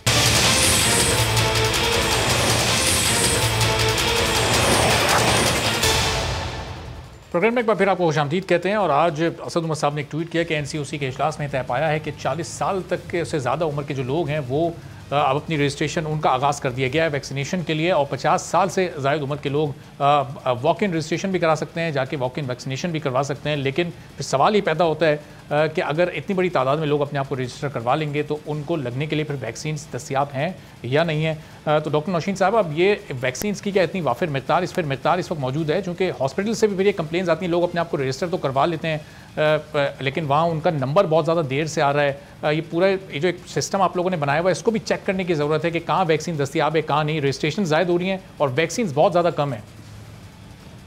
प्रोग्राम में एक बार फिर आपको खुशामदीद कहते हैं। और आज असद उमर साहब ने एक ट्वीट किया कि NCOC के इजलास में तय पाया है कि 40 साल तक के से ज़्यादा उम्र के जो लोग हैं वो अब अपनी रजिस्ट्रेशन उनका आगाज़ कर दिया गया है वैक्सीनेशन के लिए। और 50 साल से ज़ायद उम्र के लोग वॉक इन रजिस्ट्रेशन भी करा सकते हैं, जाके वॉक इन वैक्सीनेशन भी करवा सकते हैं। लेकिन फिर सवाल ये पैदा होता है कि अगर इतनी बड़ी तादाद में लोग अपने आप को रजिस्टर करवा लेंगे तो उनको लगने के लिए फिर वैक्सीन दस्तियाब हैं या नहीं है। तो डॉक्टर नौशीन साहब, अब ये वैक्सीन की क्या इतनी वाफिर मकदार इस वक्त मौजूद है? चूँकि हॉस्पिटल से भी फिर ये कंप्लेंट्स आती हैं, लोग अपने आप को रजिस्टर तो करवा लेते हैं लेकिन वहाँ उनका नंबर बहुत ज़्यादा देर से आ रहा है। ये पूरा ये जो एक सिस्टम आप लोगों ने बनाया हुआ है, इसको भी चेक करने की ज़रूरत है कि कहाँ वैक्सीन दस्तियाब है, कहाँ नहीं। रजिस्ट्रेशन ज़ायद हो रही हैं और वैक्सीन बहुत ज़्यादा कम है।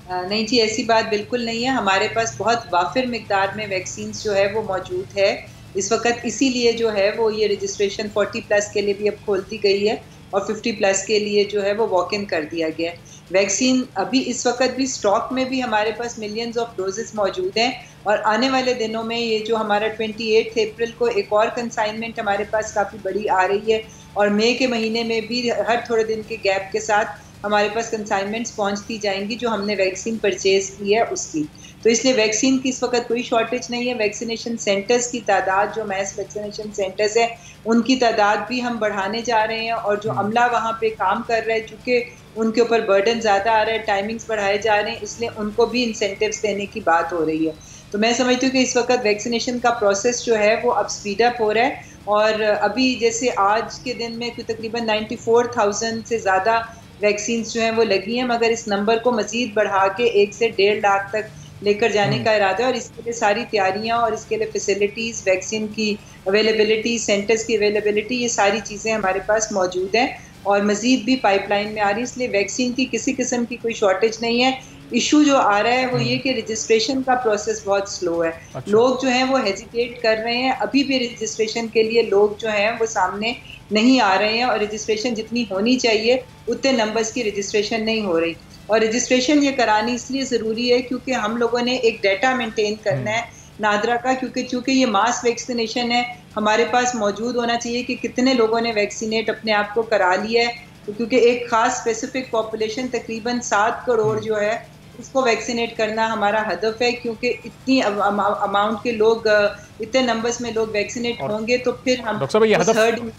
नहीं जी, ऐसी बात बिल्कुल नहीं है। हमारे पास बहुत वाफिर मिकदार में वैक्सीन जो है वो मौजूद है इस वक्त, इसीलिए जो है वो ये रजिस्ट्रेशन 40+ के लिए भी अब खोल दी गई है और 50+ के लिए जो है वो वॉक इन कर दिया गया है। वैक्सीन अभी इस वक्त भी स्टॉक में भी हमारे पास मिलियंस ऑफ डोजेस मौजूद हैं और आने वाले दिनों में ये जो हमारा 28 अप्रैल को एक और कंसाइनमेंट हमारे पास काफ़ी बड़ी आ रही है और मई के महीने में भी हर थोड़े दिन के गैप के साथ हमारे पास कंसाइनमेंट्स पहुंचती जाएंगी जो हमने वैक्सीन परचेज की है उसकी। तो इसलिए वैक्सीन की इस वक्त कोई शॉर्टेज नहीं है। वैक्सीनेशन सेंटर्स की तादाद, जो मैस वैक्सीनेशन सेंटर्स है उनकी तादाद भी हम बढ़ाने जा रहे हैं और जो अमला वहाँ पे काम कर रहा है, चूँकि उनके ऊपर बर्डन ज़्यादा आ रहा है, टाइमिंग्स बढ़ाए जा रहे हैं, इसलिए उनको भी इंसेंटिव्स देने की बात हो रही है। तो मैं समझती हूँ कि इस वक्त वैक्सीनेशन का प्रोसेस जो है वो अब स्पीड अप हो रहा है और अभी जैसे आज के दिन में तकरीबन 94,000 से ज़्यादा वैक्सीन जो हैं वो लगी हैं, मगर इस नंबर को मज़ीद बढ़ा के 1 से 1.5 लाख तक लेकर जाने का इरादा है और इसके लिए सारी तैयारियां और इसके लिए फैसिलिटीज़, वैक्सीन की अवेलेबिलिटी, सेंटर्स की अवेलेबिलिटी, ये सारी चीज़ें हमारे पास मौजूद हैं और मज़ीद भी पाइपलाइन में आ रही है। इसलिए वैक्सीन की किसी किस्म की कोई शॉर्टेज नहीं है। इशू जो आ रहा है वो ये कि रजिस्ट्रेशन का प्रोसेस बहुत स्लो है। अच्छा। लोग जो हैं वो हेजिटेट कर रहे हैं, अभी भी रजिस्ट्रेशन के लिए लोग जो हैं वो सामने नहीं आ रहे हैं और रजिस्ट्रेशन जितनी होनी चाहिए उतने नंबर्स की रजिस्ट्रेशन नहीं हो रही। और रजिस्ट्रेशन ये करानी इसलिए ज़रूरी है क्योंकि हम लोगों ने एक डाटा मेंटेन करना है नादरा का, क्योंकि चूँकि ये मास वैक्सीनेशन है, हमारे पास मौजूद होना चाहिए कि कितने लोगों ने वैक्सीनेट अपने आप को करा लिया है। तो क्योंकि एक ख़ास स्पेसिफिक पॉपुलेशन तकरीबन 7 करोड़ जो है उसको वैक्सीनेट करना हमारा हदफ है, क्योंकि इतनी अमाउंट के लोग, इतने नंबर्स में लोग वैक्सीनेट होंगे तो फिर हम थर्ड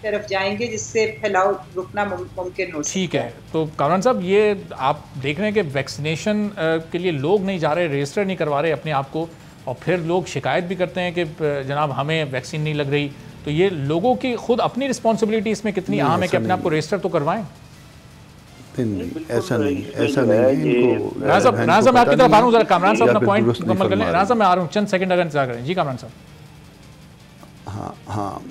तरफ जाएंगे जिससे फैलाव रुकना मुमकिन हो। ठीक है, तो कामरान साहब ये आप देख रहे हैं कि वैक्सीनेशन के लिए लोग नहीं जा रहे, रजिस्टर नहीं करवा रहे अपने आप को, और फिर लोग शिकायत भी करते हैं कि जनाब हमें वैक्सीन नहीं लग रही। तो ये लोगों की खुद अपनी रिस्पॉन्सिबिलिटी इसमें कितनी अहम है कि अपने आप को रजिस्टर तो करवाएं? ऐसा नहीं है इनको। राजा साहब मैं आपकी तरफ आ रहा हूँ, जरा कामरान साहब अपना पॉइंट मुकम्मल कर लें। राजा साहब मैं आ रहा हूँ, चंद सेकंड अगर इंतजार करें। जी कामरान साहब। हाँ,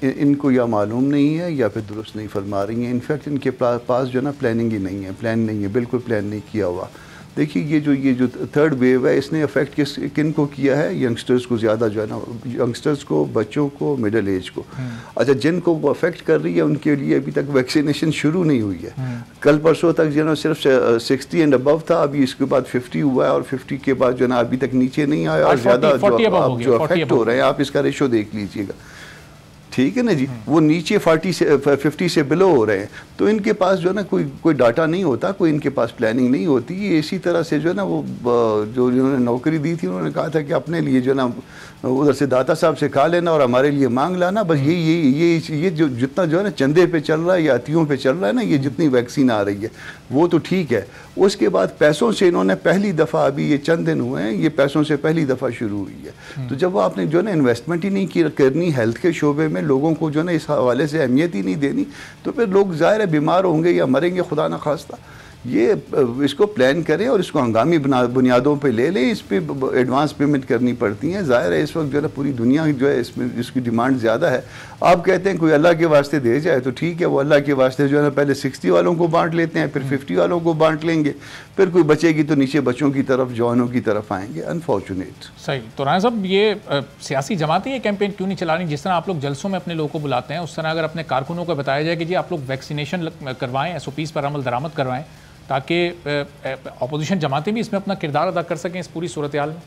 इनको या मालूम नहीं है या फिर दुरुस्त नहीं फरमा रही हैं। इनफैक्ट इनके पास जो है ना प्लानिंग ही नहीं है, प्लान नहीं है, बिल्कुल प्लान नहीं किया हुआ। देखिए ये जो थर्ड वेव है इसने अफेक्ट किन को किया है? यंगस्टर्स को ज़्यादा जो है ना, यंगस्टर्स को, बच्चों को, मिडिल एज को। अच्छा, जिनको वो अफेक्ट कर रही है उनके लिए अभी तक वैक्सीनेशन शुरू नहीं हुई है। कल परसों तक जो है ना सिर्फ 60 एंड अबव था, अभी इसके बाद 50 हुआ है और 50 के बाद जो है ना अभी तक नीचे नहीं आया और ज़्यादा जो अफेक्ट हो रहे हैं, आप इसका रेशो देख लीजिएगा, ठीक है ना जी, वो नीचे 50 से बिलो हो रहे हैं। तो इनके पास जो है ना कोई डाटा नहीं होता, कोई इनके पास प्लानिंग नहीं होती। ये इसी तरह से जो है ना वो जो जिन्होंने नौकरी दी थी उन्होंने कहा था कि अपने लिए जो है ना उधर से दाता साहब से खा लेना और हमारे लिए मांग लाना, बस ये जो जितना जो है ना चंदे पे चल रहा है या अतियों पे चल रहा है ना, ये जितनी वैक्सीन आ रही है वो तो ठीक है। उसके बाद पैसों से इन्होंने पहली दफ़ा, अभी ये चंद दिन हुए हैं, ये पैसों से पहली दफ़ा शुरू हुई है। तो जब आपने जो है ना इन्वेस्टमेंट ही नहीं करनी हेल्थ के शोबे में, लोगों को जो है ना इस हवाले से अहमियत ही नहीं देनी, तो फिर लोग ज़ाहिर है बीमार होंगे या मरेंगे, खुदा न खास्ता। ये इसको प्लान करें और इसको हंगामी बुनियादों पे ले लें, इस पर एडवांस पेमेंट करनी पड़ती हैं। ज़ाहिर है इस वक्त जो है ना पूरी दुनिया जो है इसमें इसकी डिमांड ज़्यादा है। आप कहते हैं कोई अल्लाह के वास्ते दे जाए तो ठीक है, वो अल्लाह के वास्ते जो है ना पहले 60 वालों को बांट लेते हैं, फिर 50 वालों को बांट लेंगे, फिर कोई बचेगी तो नीचे बच्चों की तरफ, जवानों की तरफ आएंगे। अनफॉर्चुनेट। सही। तो राना साहब ये सियासी जमातें ये कैंपेन क्यों नहीं चला रही? जिस तरह आप लोग जलसों में अपने लोगों को बुलाते हैं, उस तरह अगर अपने कारकुनों को बताया जाए कि जी आप लोग वैक्सीनेशन करवाएं, SOPs पर अमल दरामद करवाएं, ताकि अपोजिशन जमातें भी इसमें अपना किरदार अदा कर सकें इस पूरी सूरत हाल में।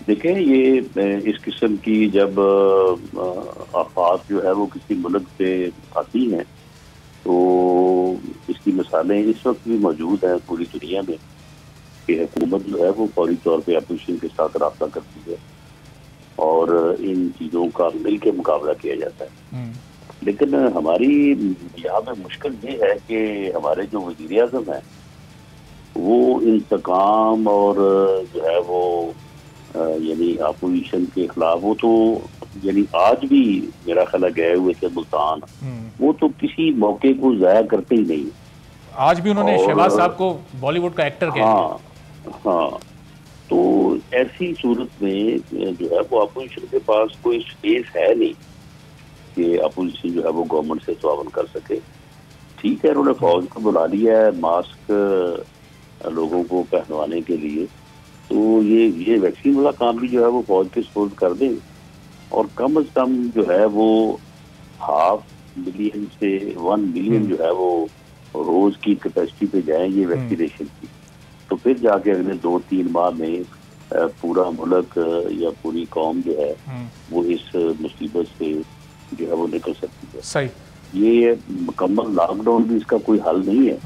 देखें, ये इस किस्म की जब आफात जो है वो किसी मुल्क पे आती हैं तो इसकी मिसालें इस वक्त भी मौजूद हैं पूरी दुनिया में कि हुकूमत जो है वो फौरी तौर पे अपोजिशन के साथ रब्ता करती है और इन चीज़ों का मिल के मुकाबला किया जाता है। लेकिन हमारी यहाँ पे मुश्किल ये है कि हमारे जो वज़ीर-ए-आज़म हैं वो इंतकाम और जो है वो यानी अपोजिशन के खिलाफ, वो तो यानी आज भी मेरा ख्याल गए हुए थे मुल्तान, वो तो किसी मौके को ज़ाया करते ही नहीं। आज भी उन्होंने शहबाज साहब को बॉलीवुड का एक्टर कहा। हाँ, तो ऐसी सूरत में जो है वो अपोजिशन के पास कोई स्पेस है नहीं कि अपोजिशन जो है वो गवर्नमेंट से ताउन कर सके। ठीक है, उन्होंने फौज को बुला लिया है, मास्क लोगों को पहनवाने के लिए। तो ये वैक्सीन वाला काम भी जो है वो फौज के स्पोर्ट कर दें और कम से कम जो है वो 500,000 से 1 मिलियन जो है वो रोज की कैपेसिटी पे जाए ये वैक्सीनेशन की। तो फिर जाके अगले 2-3 माह में पूरा मुल्क या पूरी कौम जो है वो इस मुसीबत से जो है वो निकल सकती है। सही, ये मुकम्मल लॉकडाउन भी इसका कोई हल नहीं है।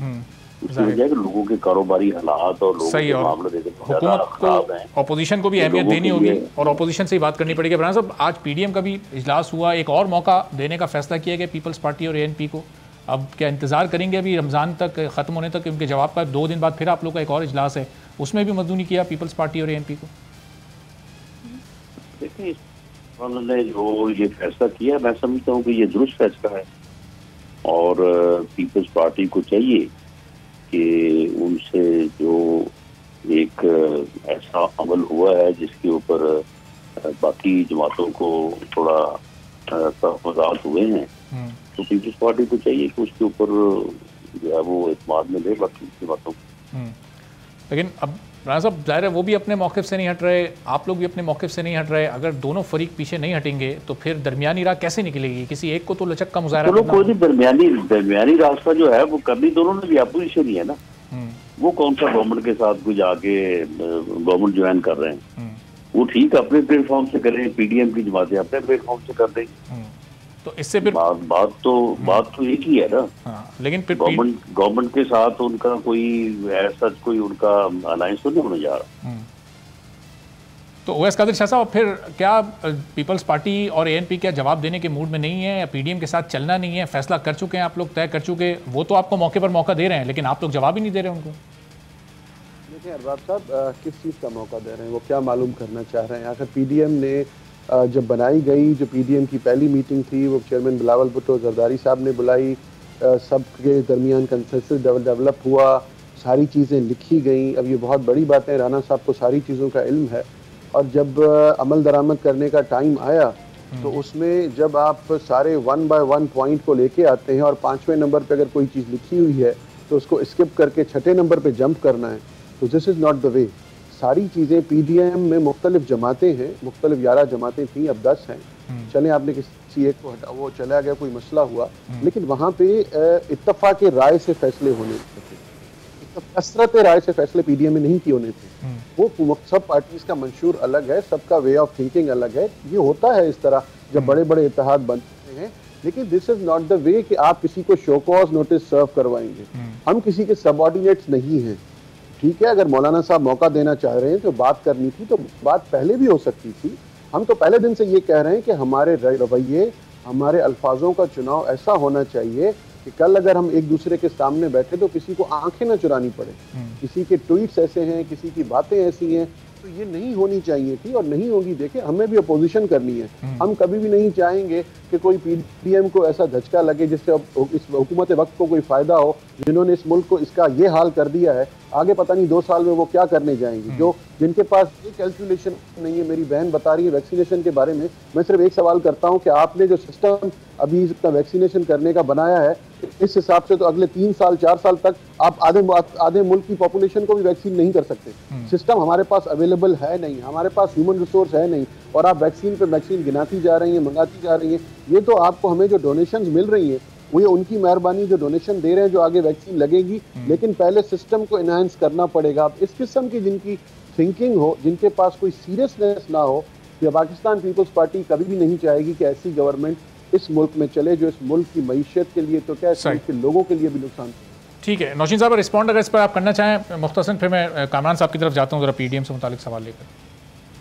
उसकी वजह है कि लोगों के कारोबारी हालात और लोगों के मामले देखते हुकूमत को, ऑपोजिशन को भी अहमियत देनी होगी और ऑपोजिशन से ही बात करनी पड़ेगी। इमरान साहब, आज पीडीएम का भी इजलास हुआ, एक और मौका देने का फैसला किया गया पीपल्स पार्टी और एएनपी को। अब क्या इंतजार करेंगे अभी रमज़ान तक ख़त्म होने तक उनके जवाब का? 2 दिन बाद फिर आप लोग का एक और इजलास है, उसमें भी मजदूरी किया पीपल्स पार्टी और एएनपी को? देखिए, उन्होंने जो ये फैसला किया मैं समझता हूँ कि ये दुरुस्त फैसला है और पीपल्स पार्टी को चाहिए कि उनसे जो एक ऐसा अमल हुआ है जिसके ऊपर बाकी जमातों को थोड़ा तहफ़्फ़ुज़ात हुए हैं, तो पीपल्स पार्टी को चाहिए कि उसके ऊपर जो है वो इत्मीनान में ले बाकी जमातों को। लेकिन अब राना साहब, जाहिर है वो भी अपने मौक़िफ़ से नहीं हट रहे, आप लोग भी अपने मौक़िफ़ से नहीं हट रहे। अगर दोनों फरीक पीछे नहीं हटेंगे तो फिर दरमियानी राह कैसे निकलेगी? किसी एक को तो लचक का मुजाहरा करना कोई दरमियानी रास्ता जो है वो करनी दोनों ने भी अपोजिशन ही है ना। वो कौन सा गवर्नमेंट के साथ कोई जाके गवर्नमेंट ज्वाइन कर रहे हैं? वो ठीक अपने प्लेटफॉर्म से करें, पीडीएम की जमातें अपने प्लेटफॉर्म से कर देंगे। तो इससे फिर बात तो एक ही है ना। लेकिन फिर गवर्नमेंट के साथ उनका कोई ऐसा कोई उनका अलायंस तो नहीं होने जा रहा। तो ओवैस कादिर शाह साहब, फिर क्या पीपल्स पार्टी और एएनपी क्या जवाब देने के मूड में नहीं है या पीडीएम के साथ चलना नहीं है? फैसला कर चुके हैं आप लोग, तय कर चुके, वो तो आपको मौके पर मौका दे रहे हैं लेकिन आप लोग जवाब ही नहीं दे रहे उनको। देखिए अरबाब साहब, किस चीज़ का मौका दे रहे हैं, वो क्या मालूम करना चाह रहे हैं? आखिर पीडीएम ने जब बनाई गई, जो पीडीएम की पहली मीटिंग थी वो चेयरमैन बिलावल भुट्टो जरदारी साहब ने बुलाई, सबके दरमियान कंसेंसस डेवलप हुआ, सारी चीज़ें लिखी गई। अब ये बहुत बड़ी बात है, राना साहब को सारी चीज़ों का इल्म है। और जब अमल दरामद करने का टाइम आया तो उसमें जब आप सारे 1 by 1 पॉइंट को लेके आते हैं और 5वें नंबर पे अगर कोई चीज़ लिखी हुई है तो उसको स्किप करके 6ठे नंबर पे जंप करना है, तो this is not the way. सारी चीज़ें पीडीएम में मुख्तलिफ जमातें हैं, मुख्तलिफ 11 जमातें थी, अब 10 हैं। चले आपने किसी एक को हटा, वो चला गया, कोई मसला हुआ, लेकिन वहाँ पे इत्तफाक राय से फैसले होने थे, कसरत राय से फैसले पीडीएम में नहीं किए होने थे। वो सब पार्टीज का मंशूर अलग है, सबका वे ऑफ थिंकिंग अलग है। ये होता है इस तरह जब बड़े बड़े इत्तेहाद बनते हैं, लेकिन this is not the way कि आप किसी को शो कॉज नोटिस सर्व करवाएंगे। हम किसी के सबऑर्डिनेट्स नहीं हैं। ठीक है, अगर मौलाना साहब मौका देना चाह रहे हैं तो बात करनी थी, तो बात पहले भी हो सकती थी। हम तो पहले दिन से ये कह रहे हैं कि हमारे रवैये, हमारे अल्फाजों का चुनाव ऐसा होना चाहिए कि कल अगर हम एक दूसरे के सामने बैठे तो किसी को आंखें न चुरानी पड़े। किसी के ट्वीट्स ऐसे हैं, किसी की बातें ऐसी हैं, तो ये नहीं होनी चाहिए थी और नहीं होगी। देखिए, हमें भी अपोजिशन करनी है। हम कभी भी नहीं चाहेंगे कि कोई पीडीएम को ऐसा झटका लगे जिससे इस हुकूमत वक्त को कोई फायदा हो। जिन्होंने इस मुल्क को इसका ये हाल कर दिया है, आगे पता नहीं 2 साल में वो क्या करने जाएंगे। जो जिनके पास ये कैलकुलेशन नहीं है, मेरी बहन बता रही है वैक्सीनेशन के बारे में, मैं सिर्फ एक सवाल करता हूं कि आपने जो सिस्टम अभी इसका वैक्सीनेशन करने का बनाया है, इस हिसाब से तो अगले 3 साल 4 साल तक आप आधे मुल्क की पॉपुलेशन को भी वैक्सीन नहीं कर सकते। सिस्टम हमारे पास अवेलेबल है नहीं, हमारे पास ह्यूमन रिसोर्स है नहीं, और आप वैक्सीन पे वैक्सीन गिनाती जा रही हैं, मंगाती जा रही हैं। ये तो आपको हमें जो डोनेशंस मिल रही हैं वो ये उनकी मेहरबानी, जो डोनेशन दे रहे हैं, जो आगे वैक्सीन लगेगी, लेकिन पहले सिस्टम को इनहांस करना पड़ेगा। अब इस किस्म की जिनकी थिंकिंग हो, जिनके पास कोई सीरियसनेस ना हो, या पाकिस्तान पीपल्स पार्टी कभी भी नहीं चाहेगी कि ऐसी गवर्नमेंट इस मुल्क में चले जो इस मुल्क की मईशत के लिए तो क्या, इस मुल्क के लोगों के लिए भी नुकसान। ठीक है, नौशीन साहब रिस्पॉन्ड अगर इस पर आप करना चाहें मुख्तसर, फिर मैं कामरान साहब की तरफ जाता हूँ जरा पीडीएम से मुतालिक सवाल लेकर।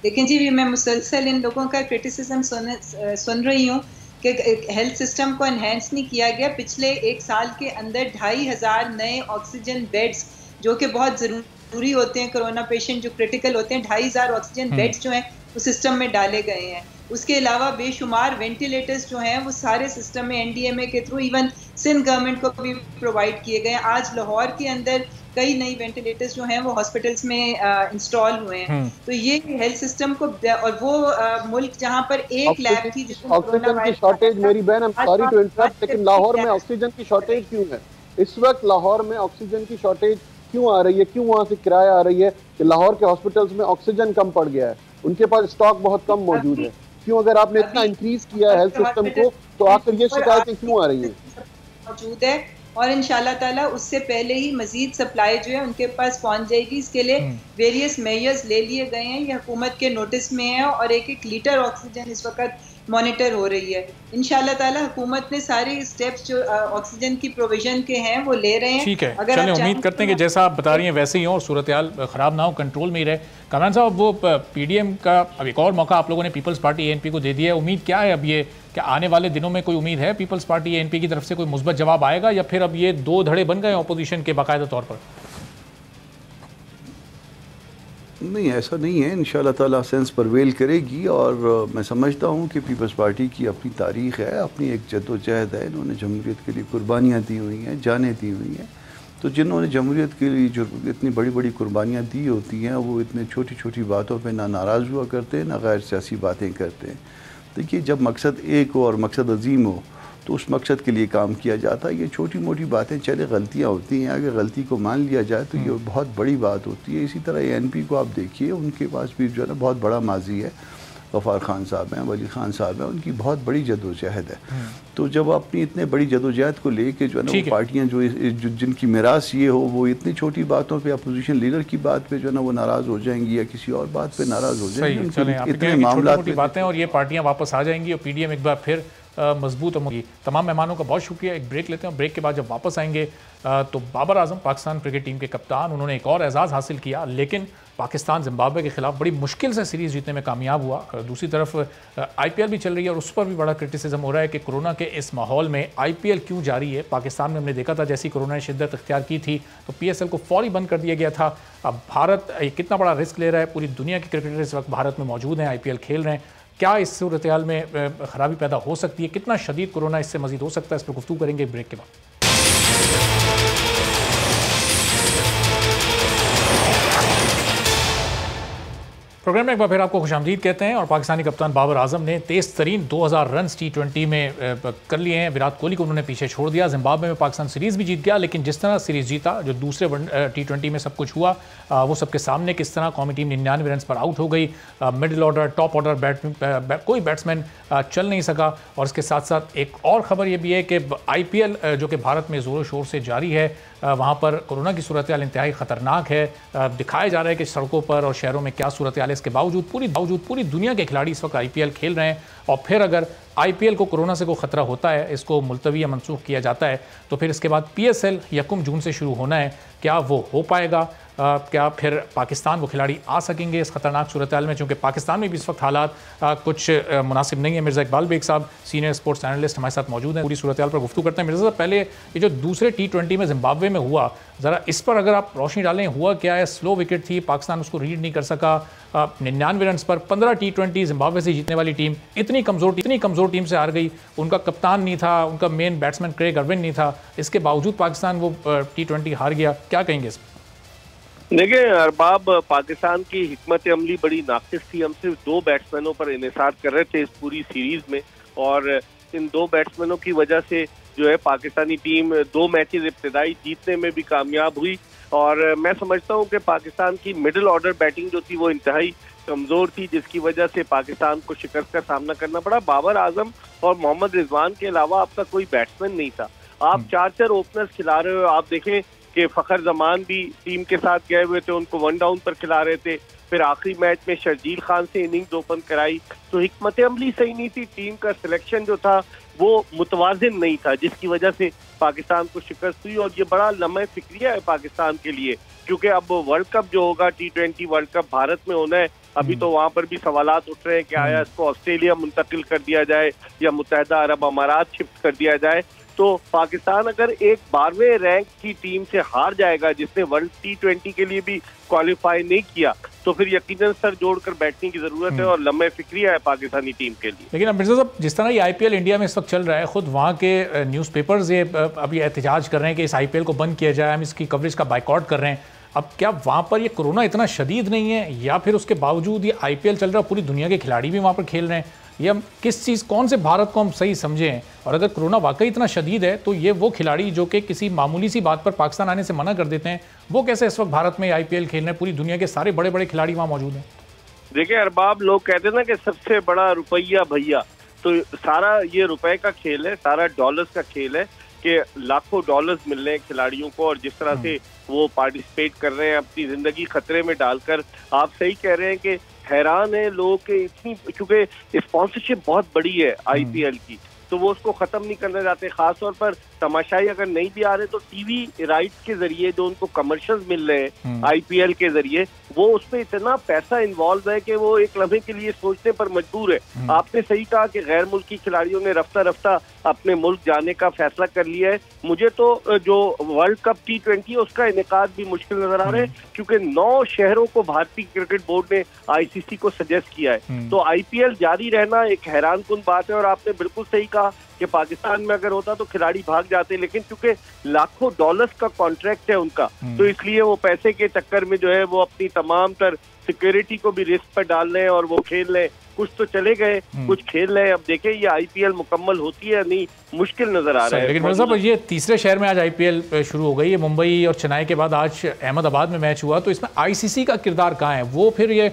लेकिन जी, मैं मुसलसल इन लोगों का क्रिटिसिज्म सुन रही हूँ कि हेल्थ सिस्टम को एनहेंस नहीं किया गया। पिछले 1 साल के अंदर 2500 नए ऑक्सीजन बेड्स, जो कि बहुत ज़रूरी होते हैं, कोरोना पेशेंट जो क्रिटिकल होते हैं, 2500 ऑक्सीजन बेड्स जो हैं वो सिस्टम में डाले गए हैं। उसके अलावा बेशुमार वेंटिलेटर्स जो हैं वो सारे सिस्टम में एनडीएमए के थ्रू इवन सिंध गवर्नमेंट को भी प्रोवाइड किए गए हैं। आज लाहौर के अंदर कई नई वेंटिलेटर्स जो हैं वो हॉस्पिटल्स में इंस्टॉल हुए हैं। तो ये हेल्थ सिस्टम को, और वो मुल्क जहां पर एक लैब थी जिसमें ऑक्सीजन की शॉर्टेज, मेरी बहन, I am sorry to interrupt, लेकिन लाहौर में ऑक्सीजन की शॉर्टेज क्यों है? इस वक्त लाहौर में ऑक्सीजन की शॉर्टेज क्यों आ रही है, क्यों वहां से किराया आ रही है कि लाहौर के हॉस्पिटल्स में ऑक्सीजन कम पड़ गया है, उनके पास स्टॉक बहुत कम मौजूद है। क्यों, अगर आपने इतना इंक्रीज किया है हेल्थ सिस्टम को, तो आखिर ये शिकायतें क्यों आ रही हैं? मौजूद है और इंशाल्लाह ताला उससे पहले ही मजीद सप्लाई जो है उनके पास पहुंच जाएगी। इसके लिए वेरियस मेजर्स ले लिए गए हैं, ये हुकूमत के नोटिस में है और 1-1 लीटर ऑक्सीजन इस वक्त मॉनिटर हो रही है। इंशाल्लाह ताला हुकूमत ने सारे स्टेप्स जो ऑक्सीजन की प्रोविजन के हैं वो ले रहे हैं। ठीक है, चलें उम्मीद करते हैं कि जैसा आप बता रही हैं वैसे ही हो और सूरत हाल ख़राब ना हो, कंट्रोल में ही रहे। कामरान साहब, वो PDM का अब एक और मौका आप लोगों ने पीपल्स पार्टी ANP को दे दिया है, उम्मीद क्या है अब ये, क्या आने वाले दिनों में कोई उम्मीद है पीपल्स पार्टी ANP की तरफ से कोई मुस्बत जवाब आएगा, या फिर अब ये दो धड़े बन गए अपोजिशन के बाकायदा तौर पर? नहीं, ऐसा नहीं है। इंशाल्लाह ताला सेंस परवेल करेगी और मैं समझता हूँ कि पीपल्स पार्टी की अपनी तारीख़ है, अपनी एक जद्दोजहद है। इन्होंने जमहूरियत के लिए कुर्बानियाँ दी हुई हैं, जानें दी हुई हैं। तो जिन्होंने जमहूरियत के लिए जो इतनी बड़ी बड़ी कुर्बानियाँ दी होती हैं, वो इतने छोटी छोटी बातों पर ना नाराज़ हुआ करते हैं, ना गैर सियासी बातें करते हैं। देखिए, जब मकसद एक हो और मकसद अजीम हो तो उस मकसद के लिए काम किया जाता है। ये छोटी मोटी बातें, चले गलतियाँ होती हैं, अगर गलती को मान लिया जाए तो ये बहुत बड़ी बात होती है। इसी तरह ANP को आप देखिए, उनके पास भी जो है ना बहुत बड़ा माजी है। गफ़ार खान साहब हैं, वली खान साहब हैं, उनकी बहुत बड़ी जद्दोजहद है। तो जब अपनी इतने बड़ी जद्दोजहद को लेके जो है ना वो पार्टियाँ जो जिनकी मिरास ये हो, वो इतनी छोटी बातों पे, अपोजिशन लीडर की बात पे जो है ना वो नाराज़ हो जाएंगी या किसी और बात पे नाराज़ हो जाएंगी। इतने मामला बातें और ये पार्टियाँ वापस आ जाएंगी और PDM एक बार फिर मजबूत होगी। तमाम मेहमानों का बहुत शुक्रिया। एक ब्रेक लेते हैं, ब्रेक के बाद जब वापस आएंगे तो बाबर आजम पाकिस्तान क्रिकेट टीम के कप्तान, उन्होंने एक और एजाज़ हासिल किया, लेकिन पाकिस्तान जिम्बाब्वे के खिलाफ बड़ी मुश्किल से सीरीज़ जीतने में कामयाब हुआ। दूसरी तरफ IPL भी चल रही है और उस पर भी बड़ा क्रिटिसिज्म हो रहा है कि कोरोना के इस माहौल में IPL क्यों जारी है। पाकिस्तान में हमने देखा था जैसी कोरोना ने शिद्दत इख्तियार की थी तो PSL को फौरी बंद कर दिया गया था। अब भारत कितना बड़ा रिस्क ले रहा है, पूरी दुनिया के क्रिकेटर इस वक्त भारत में मौजूद हैं, IPL खेल रहे हैं। क्या इस सूरत हाल में खराबी पैदा हो सकती है, कितना शदीद कोरोना इससे मजीद हो सकता है, इस पर गुफ्तगू करेंगे ब्रेक के बाद। प्रोग्राम में एक बार फिर आपको खुशामदीद कहते हैं और पाकिस्तानी कप्तान बाबर आजम ने तेज़ तरीन 2000 रन T20 में कर लिए हैं। विराट कोहली को उन्होंने पीछे छोड़ दिया। जिम्बाब्वे में पाकिस्तान सीरीज़ भी जीत गया, लेकिन जिस तरह सीरीज़ जीता, जो दूसरे T20 में सब कुछ हुआ वो सबके सामने, किस तरह कौमी टीम 99 रन पर आउट हो गई। मिडिल ऑर्डर, टॉप ऑर्डर कोई बैट्समैन चल नहीं सका। और इसके साथ साथ एक और ख़बर ये भी है कि IPL जो कि भारत में ज़ोरों शोर से जारी है, वहाँ पर कोरोना की सूरत हाल इंतहाई ख़तरनाक है। दिखाया जा रहा है कि सड़कों पर और शहरों में क्या सूरत हाल है। इसके बावजूद पूरी दुनिया के खिलाड़ी इस वक्त IPL खेल रहे हैं। और फिर अगर IPL को कोरोना से कोई ख़तरा होता है, इसको मुलतवी या मनसूख किया जाता है, तो फिर इसके बाद PSL 1 जून से शुरू होना है। क्या वो हो पाएगा? क्या फिर पाकिस्तान वो खिलाड़ी आ सकेंगे इस खतरनाक सूरत हाल में? चूँकि पाकिस्तान में भी इस वक्त हालात कुछ मुनासिब नहीं है। मिर्ज़ा इकबाल बेग साहब सीनियर स्पोर्ट्स एनालिस्ट हमारे साथ मौजूद हैं, पूरी सूरत हाल पर गुफ्तगू करते हैं। मिर्ज़ा साहब, पहले ये जो दूसरे T20 में जिम्बाब्वे में हुआ, ज़रा इस पर अगर आप रोशनी डालें, हुआ क्या है? स्लो विकेट थी, पाकिस्तान उसको रीड नहीं कर सका। 99 रन पर 15 T20 जिम्बाब्वे से जीतने वाली टीम इतनी कमज़ोर टीम से हार गई। उनका कप्तान नहीं था, उनका मेन बैट्समैन क्रेग अर्विन नहीं था, इसके बावजूद पाकिस्तान वो T20 हार गया। क्या कहेंगे इस पर? देखिए अरबाब, पाकिस्तान की हिकमत अमली बड़ी नाकिस थी। हम सिर्फ 2 बैट्समैनों पर इन्हिसार कर रहे थे इस पूरी सीरीज में, और इन 2 बैट्समैनों की वजह से जो है पाकिस्तानी टीम 2 मैचेस इब्तिदाई जीतने में भी कामयाब हुई। और मैं समझता हूं कि पाकिस्तान की मिडिल ऑर्डर बैटिंग जो थी वो इंतहाई कमजोर थी, जिसकी वजह से पाकिस्तान को शिकस्त का सामना करना पड़ा। बाबर आजम और मोहम्मद रिजवान के अलावा आपका कोई बैट्समैन नहीं था। आप 4 ओपनर्स खिला रहे हो। आप देखें कि फखर जमान भी टीम के साथ गए हुए थे, उनको 1 डाउन पर खिला रहे थे। फिर आखिरी मैच में शर्जील खान से इनिंग्स ओपन कराई। तो हिकमत अमली सही नहीं थी, टीम का सिलेक्शन जो था वो मुतवाजिन नहीं था, जिसकी वजह से पाकिस्तान को शिकस्त हुई। और ये बड़ा लम्हे फिक्रिया है पाकिस्तान के लिए, क्योंकि अब वर्ल्ड कप जो होगा T20 वर्ल्ड कप भारत में होना है। अभी तो वहां पर भी सवालात उठ रहे हैं कि आया इसको ऑस्ट्रेलिया मुंतकिल कर दिया जाए या मुत्तहिदा अरब अमारात शिफ्ट कर दिया जाए। तो पाकिस्तान अगर एक 12वें रैंक की टीम से हार जाएगा, जिसने वर्ल्ड T20 के लिए भी क्वालिफाई नहीं किया, तो फिर यकीनन सर जोड़कर बैठने की जरूरत है और लम्हे फिक्रिया है पाकिस्तानी टीम के लिए। लेकिन अब मिर्ज़ा साहब, जिस तरह ये IPL इंडिया में इस वक्त चल रहा है, खुद वहाँ के न्यूज़पेपर्स ये अभी एहतजाज कर रहे हैं कि इस IPL को बंद किया जाए, हम इसकी कवरेज का बाइकआउट कर रहे हैं। अब क्या वहाँ पर ये कोरोना इतना शदीद नहीं है, या फिर उसके बावजूद ये IPL चल रहा है, पूरी दुनिया के खिलाड़ी भी वहाँ पर खेल रहे हैं? ये हम किस चीज़, कौन से भारत को हम सही समझें? और अगर कोरोना वाकई इतना शदीद है तो ये वो खिलाड़ी जो कि किसी मामूली सी बात पर पाकिस्तान आने से मना कर देते हैं, वो कैसे इस वक्त भारत में IPL खेल रहे हैं? पूरी दुनिया के सारे बड़े बड़े खिलाड़ी वहाँ मौजूद हैं। देखिए अरबाब, लोग कहते हैं ना कि सबसे बड़ा रुपया भैया, तो सारा ये रुपए का खेल है, सारा डॉलर्स का खेल है कि लाखों डॉलर्स मिल रहे हैं खिलाड़ियों को, और जिस तरह से वो पार्टिसिपेट कर रहे हैं अपनी जिंदगी खतरे में डालकर। आप सही कह रहे हैं कि हैरान है लोग कि इतनी, क्योंकि स्पॉन्सरशिप बहुत बड़ी है IPL की, तो वो उसको खत्म नहीं करना चाहते। खासतौर पर तमाशाई अगर नहीं भी आ रहे तो टीवी राइट्स के जरिए जो उनको कमर्शियल्स मिल रहे हैं IPL के जरिए, वो उसमें इतना पैसा इन्वॉल्व है कि वो एक लम्हे के लिए सोचने पर मजबूर है। आपने सही कहा कि गैर मुल्की खिलाड़ियों ने रफ्ता रफ्ता अपने मुल्क जाने का फैसला कर लिया है। मुझे तो जो वर्ल्ड कप T20 है उसका इनेकाद भी मुश्किल नजर आ रहा है, क्योंकि 9 शहरों को भारतीय क्रिकेट बोर्ड ने ICC को सजेस्ट किया है। तो IPL जारी रहना एक हैरान कुन बात है। और आपने बिल्कुल सही कहा कि पाकिस्तान में अगर होता तो खिलाड़ी भाग जाते, लेकिन क्योंकि लाखों डॉलर्स का कॉन्ट्रैक्ट है उनका, तो इसलिए वो पैसे के चक्कर में जो है वो अपनी तमाम तर सिक्योरिटी को भी रिस्क पर डाल रहे हैं और वो खेल रहे हैं। कुछ तो चले गए, कुछ खेल रहे हैं। अब देखें ये IPL मुकम्मल होती है या नहीं, मुश्किल नजर आ रहा है। लेकिन साहब, ये तीसरे शहर में आज IPL शुरू हो गई है। मुंबई और चेन्नई के बाद आज अहमदाबाद में मैच हुआ, तो इसमें ICC का किरदार कहाँ है? वो फिर ये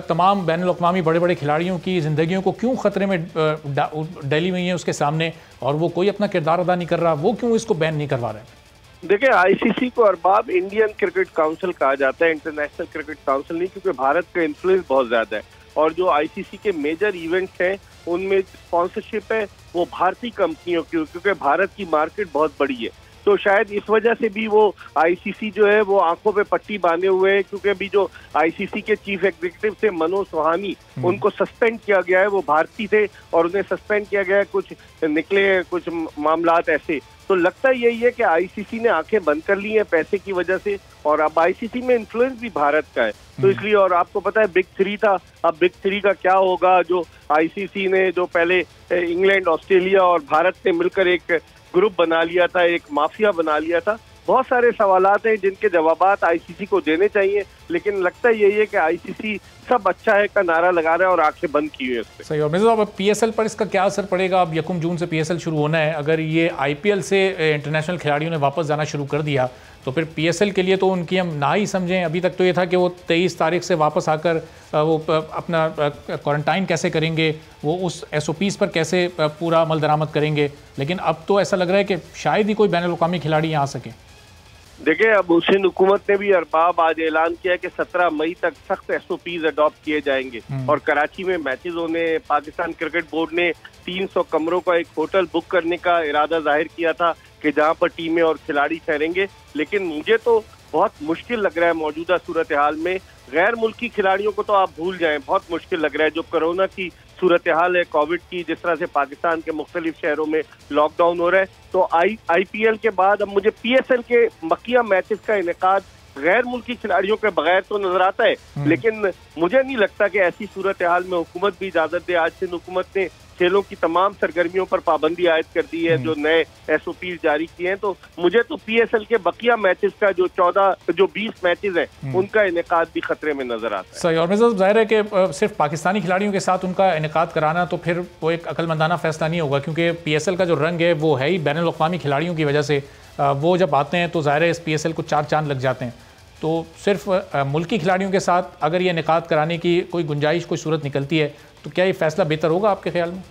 तमाम बैनुल-अक़वामी बड़े बड़े खिलाड़ियों की ज़िंदगियों को क्यों ख़तरे में डाली हुई है उसके सामने, और वो कोई अपना किरदार अदा नहीं कर रहा? वो क्यों इसको बैन नहीं करवा रहे? देखिए ICC को अरबाब इंडियन क्रिकेट काउंसिल कहा जाता है, इंटरनेशनल क्रिकेट काउंसिल नहीं, क्योंकि भारत का इन्फ्लुएंस बहुत ज्यादा है। और जो ICC के मेजर इवेंट्स हैं उनमें स्पॉन्सरशिप है वो भारतीय कंपनियों की, क्योंकि भारत की मार्केट बहुत बड़ी है। तो शायद इस वजह से भी वो ICC जो है वो आंखों पे पट्टी बांधे हुए है, क्योंकि अभी जो ICC के चीफ एग्जीक्यूटिव थे मनोज सोहानी, उनको सस्पेंड किया गया है। वो भारतीय थे और उन्हें सस्पेंड किया गया है, कुछ निकले कुछ मामलात ऐसे। तो लगता यही है कि ICC ने आंखें बंद कर ली हैं पैसे की वजह से, और अब ICC में इन्फ्लुएंस भी भारत का है, तो इसलिए। और आपको पता है Big 3 था, अब Big 3 का क्या होगा? जो ICC ने जो पहले इंग्लैंड, ऑस्ट्रेलिया और भारत ने मिलकर एक ग्रुप बना लिया था, एक माफिया बना लिया था। बहुत सारे सवालात हैं जिनके जवाबात ICC को देने चाहिए, लेकिन लगता यही है कि ICC सब अच्छा है का नारा लगा रहा है और आंखें बंद की हुई है इससे। सही। और मिर्जा साहब, PSL पर इसका क्या असर पड़ेगा? अब 1 जून से PSL शुरू होना है। अगर ये IPL से इंटरनेशनल खिलाड़ियों ने वापस जाना शुरू कर दिया तो फिर PSL के लिए तो उनकी हम ना ही समझें। अभी तक तो ये था कि वो 23 तारीख से वापस आकर वो अपना क्वारंटाइन कैसे करेंगे, वो उस SOPs पर कैसे पूरा अमल दरामद करेंगे, लेकिन अब तो ऐसा लग रहा है कि शायद ही कोई बैनुल-अक़वामी खिलाड़ी यहाँ आ सके। देखिए अब हुसैन हुकूमत ने भी अरबाब आज ऐलान किया कि 17 मई तक सख्त SOPs अडॉप्ट किए जाएंगे, और कराची में मैचेस होने। पाकिस्तान क्रिकेट बोर्ड ने 300 कमरों का एक होटल बुक करने का इरादा जाहिर किया था कि जहां पर टीमें और खिलाड़ी ठहरेंगे। लेकिन मुझे तो बहुत मुश्किल लग रहा है मौजूदा सूरत हाल में। गैर मुल्की खिलाड़ियों को तो आप भूल जाएं, बहुत मुश्किल लग रहा है। जो कोरोना की सूरत हाल है, कोविड की, जिस तरह से पाकिस्तान के मुख्तलिफ शहरों में लॉकडाउन हो रहा है, तो IPL के बाद अब मुझे PSL के बकिया मैचेस का इनेकाद गैर मुल्की खिलाड़ियों के बगैर तो नजर आता है, लेकिन मुझे नहीं लगता कि ऐसी सूरत हाल में हुकूमत भी इजाजत दे। आज से हुकूमत ने खेलों की तमाम सरगर्मियों पर पाबंदी आयद कर दी है, जो नए SOPs जारी किए हैं। तो मुझे तो PSL के बकिया मैचेस का जो 20 मैचेस हैं उनका इनेकाद भी खतरे में नजर आता है। सही। और मिर्जा साहब, जाहिर है कि सिर्फ पाकिस्तानी खिलाड़ियों के साथ उनका इनेकाद कराना तो फिर वो एक अकलमंदाना फैसला नहीं होगा, क्योंकि PSL का जो रंग है वो है ही बैनुल-अक़वामी खिलाड़ियों की वजह से। वो जब आते हैं तो जाहिर है इस PSL को 4 चांद लग जाते हैं। तो सिर्फ मुल्की खिलाड़ियों के साथ अगर ये इनेकाद कराने की कोई गुंजाइश, कोई सूरत निकलती है, तो क्या ये फैसला बेहतर होगा आपके ख्याल में?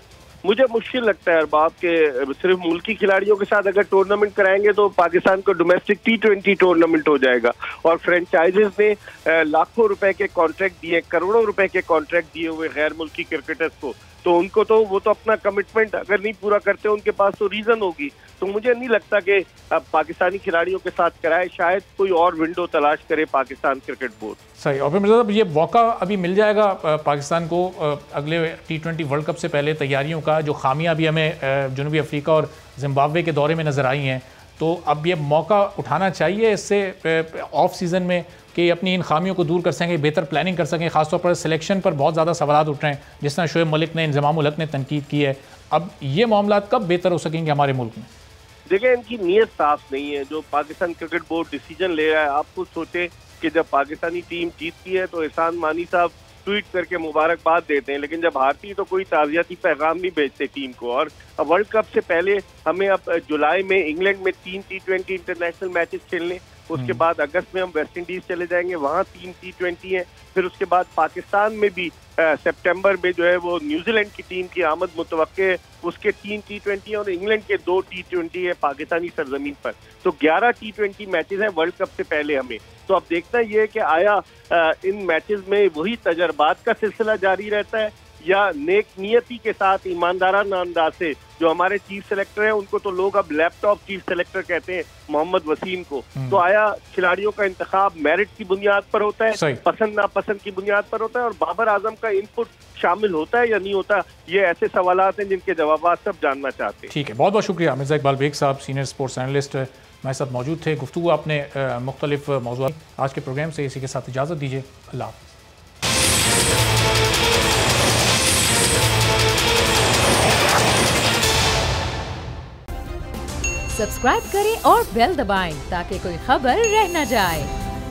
मुझे मुश्किल लगता है अरबाब के सिर्फ मुल्की खिलाड़ियों के साथ अगर टूर्नामेंट कराएंगे तो पाकिस्तान को डोमेस्टिक T20 टूर्नामेंट हो जाएगा। और फ्रेंचाइजीज ने लाखों रुपए के कॉन्ट्रैक्ट दिए, करोड़ों रुपए के कॉन्ट्रैक्ट दिए हुए गैर मुल्की क्रिकेटर्स को, तो उनको तो वो तो अपना कमिटमेंट अगर नहीं पूरा करते उनके पास तो रीजन होगी। तो मुझे नहीं लगता कि अब पाकिस्तानी खिलाड़ियों के साथ कराए, शायद कोई और विंडो तलाश करे पाकिस्तान क्रिकेट बोर्ड। सही। और फिर मिर्जा साहब, ये मौका अभी मिल जाएगा पाकिस्तान को अगले T20 वर्ल्ड कप से पहले तैयारियों का, जो खामियां अभी हमें जनूबी अफ्रीका और जिम्बाब्वे के दौरे में नज़र आई हैं, तो अब ये मौका उठाना चाहिए इससे ऑफ सीज़न में कि अपनी इन खामियों को दूर कर सकें, बेहतर प्लानिंग कर सकें। खासतौर पर सिलेक्शन पर बहुत ज़्यादा सवाल उठ रहे हैं, जिस तरह शोएब मलिक ने, इंज़माम उल हक ने तनकीद की है। अब ये मामला कब बेहतर हो सकेंगे हमारे मुल्क में? देखिए इनकी नीयत साफ नहीं है। जो पाकिस्तान क्रिकेट बोर्ड डिसीजन ले रहा है, आप खुद सोचे कि जब पाकिस्तानी टीम जीतती है तो एहसान मानी साहब ट्वीट करके मुबारकबाद देते हैं, लेकिन जब हारती है तो कोई ताज़ियती पैगाम नहीं भेजते टीम को। और वर्ल्ड कप से पहले हमें अब जुलाई में इंग्लैंड में 3 T20 इंटरनेशनल मैचेस खेलने, उसके बाद अगस्त में हम वेस्ट इंडीज चले जाएंगे, वहाँ 3 T20 हैं, फिर उसके बाद पाकिस्तान में भी सितंबर में जो है वो न्यूजीलैंड की टीम की आमद मुतवक्के, उसके 3 T20 और इंग्लैंड के 2 T20 है पाकिस्तानी सरजमीन पर। तो 11 T20 मैचेस हैं वर्ल्ड कप से पहले हमें। तो अब देखना ये है कि आया इन मैचेस में वही तजर्बात का सिलसिला जारी रहता है या नेक नियति के साथ ईमानदाराना अंदाज से, जो हमारे चीफ सेलेक्टर हैं उनको तो लोग अब लैपटॉप चीफ सेलेक्टर कहते हैं, मोहम्मद वसीम को, तो आया खिलाड़ियों का इंतखाब मेरिट की बुनियाद पर होता है, पसंद नापसंद की बुनियाद पर होता है, और बाबर आजम का इनपुट शामिल होता है या नहीं होता, ये ऐसे सवालात हैं जिनके जवाब सब जानना चाहते हैं। ठीक है, बहुत बहुत शुक्रिया मिर्ज़ा इकबाल बेग साहब, सीनियर स्पोर्ट्स एनालिस्ट हमारे साथ मौजूद थे। गुफ्तगू आपने मुख्तलिफ मौज़ूआत। आज के प्रोग्राम से इसी के साथ इजाज़त दीजिए। अल्लाह हाफ़िज़। सब्सक्राइब करें और बेल दबाएं ताकि कोई खबर रह न जाए।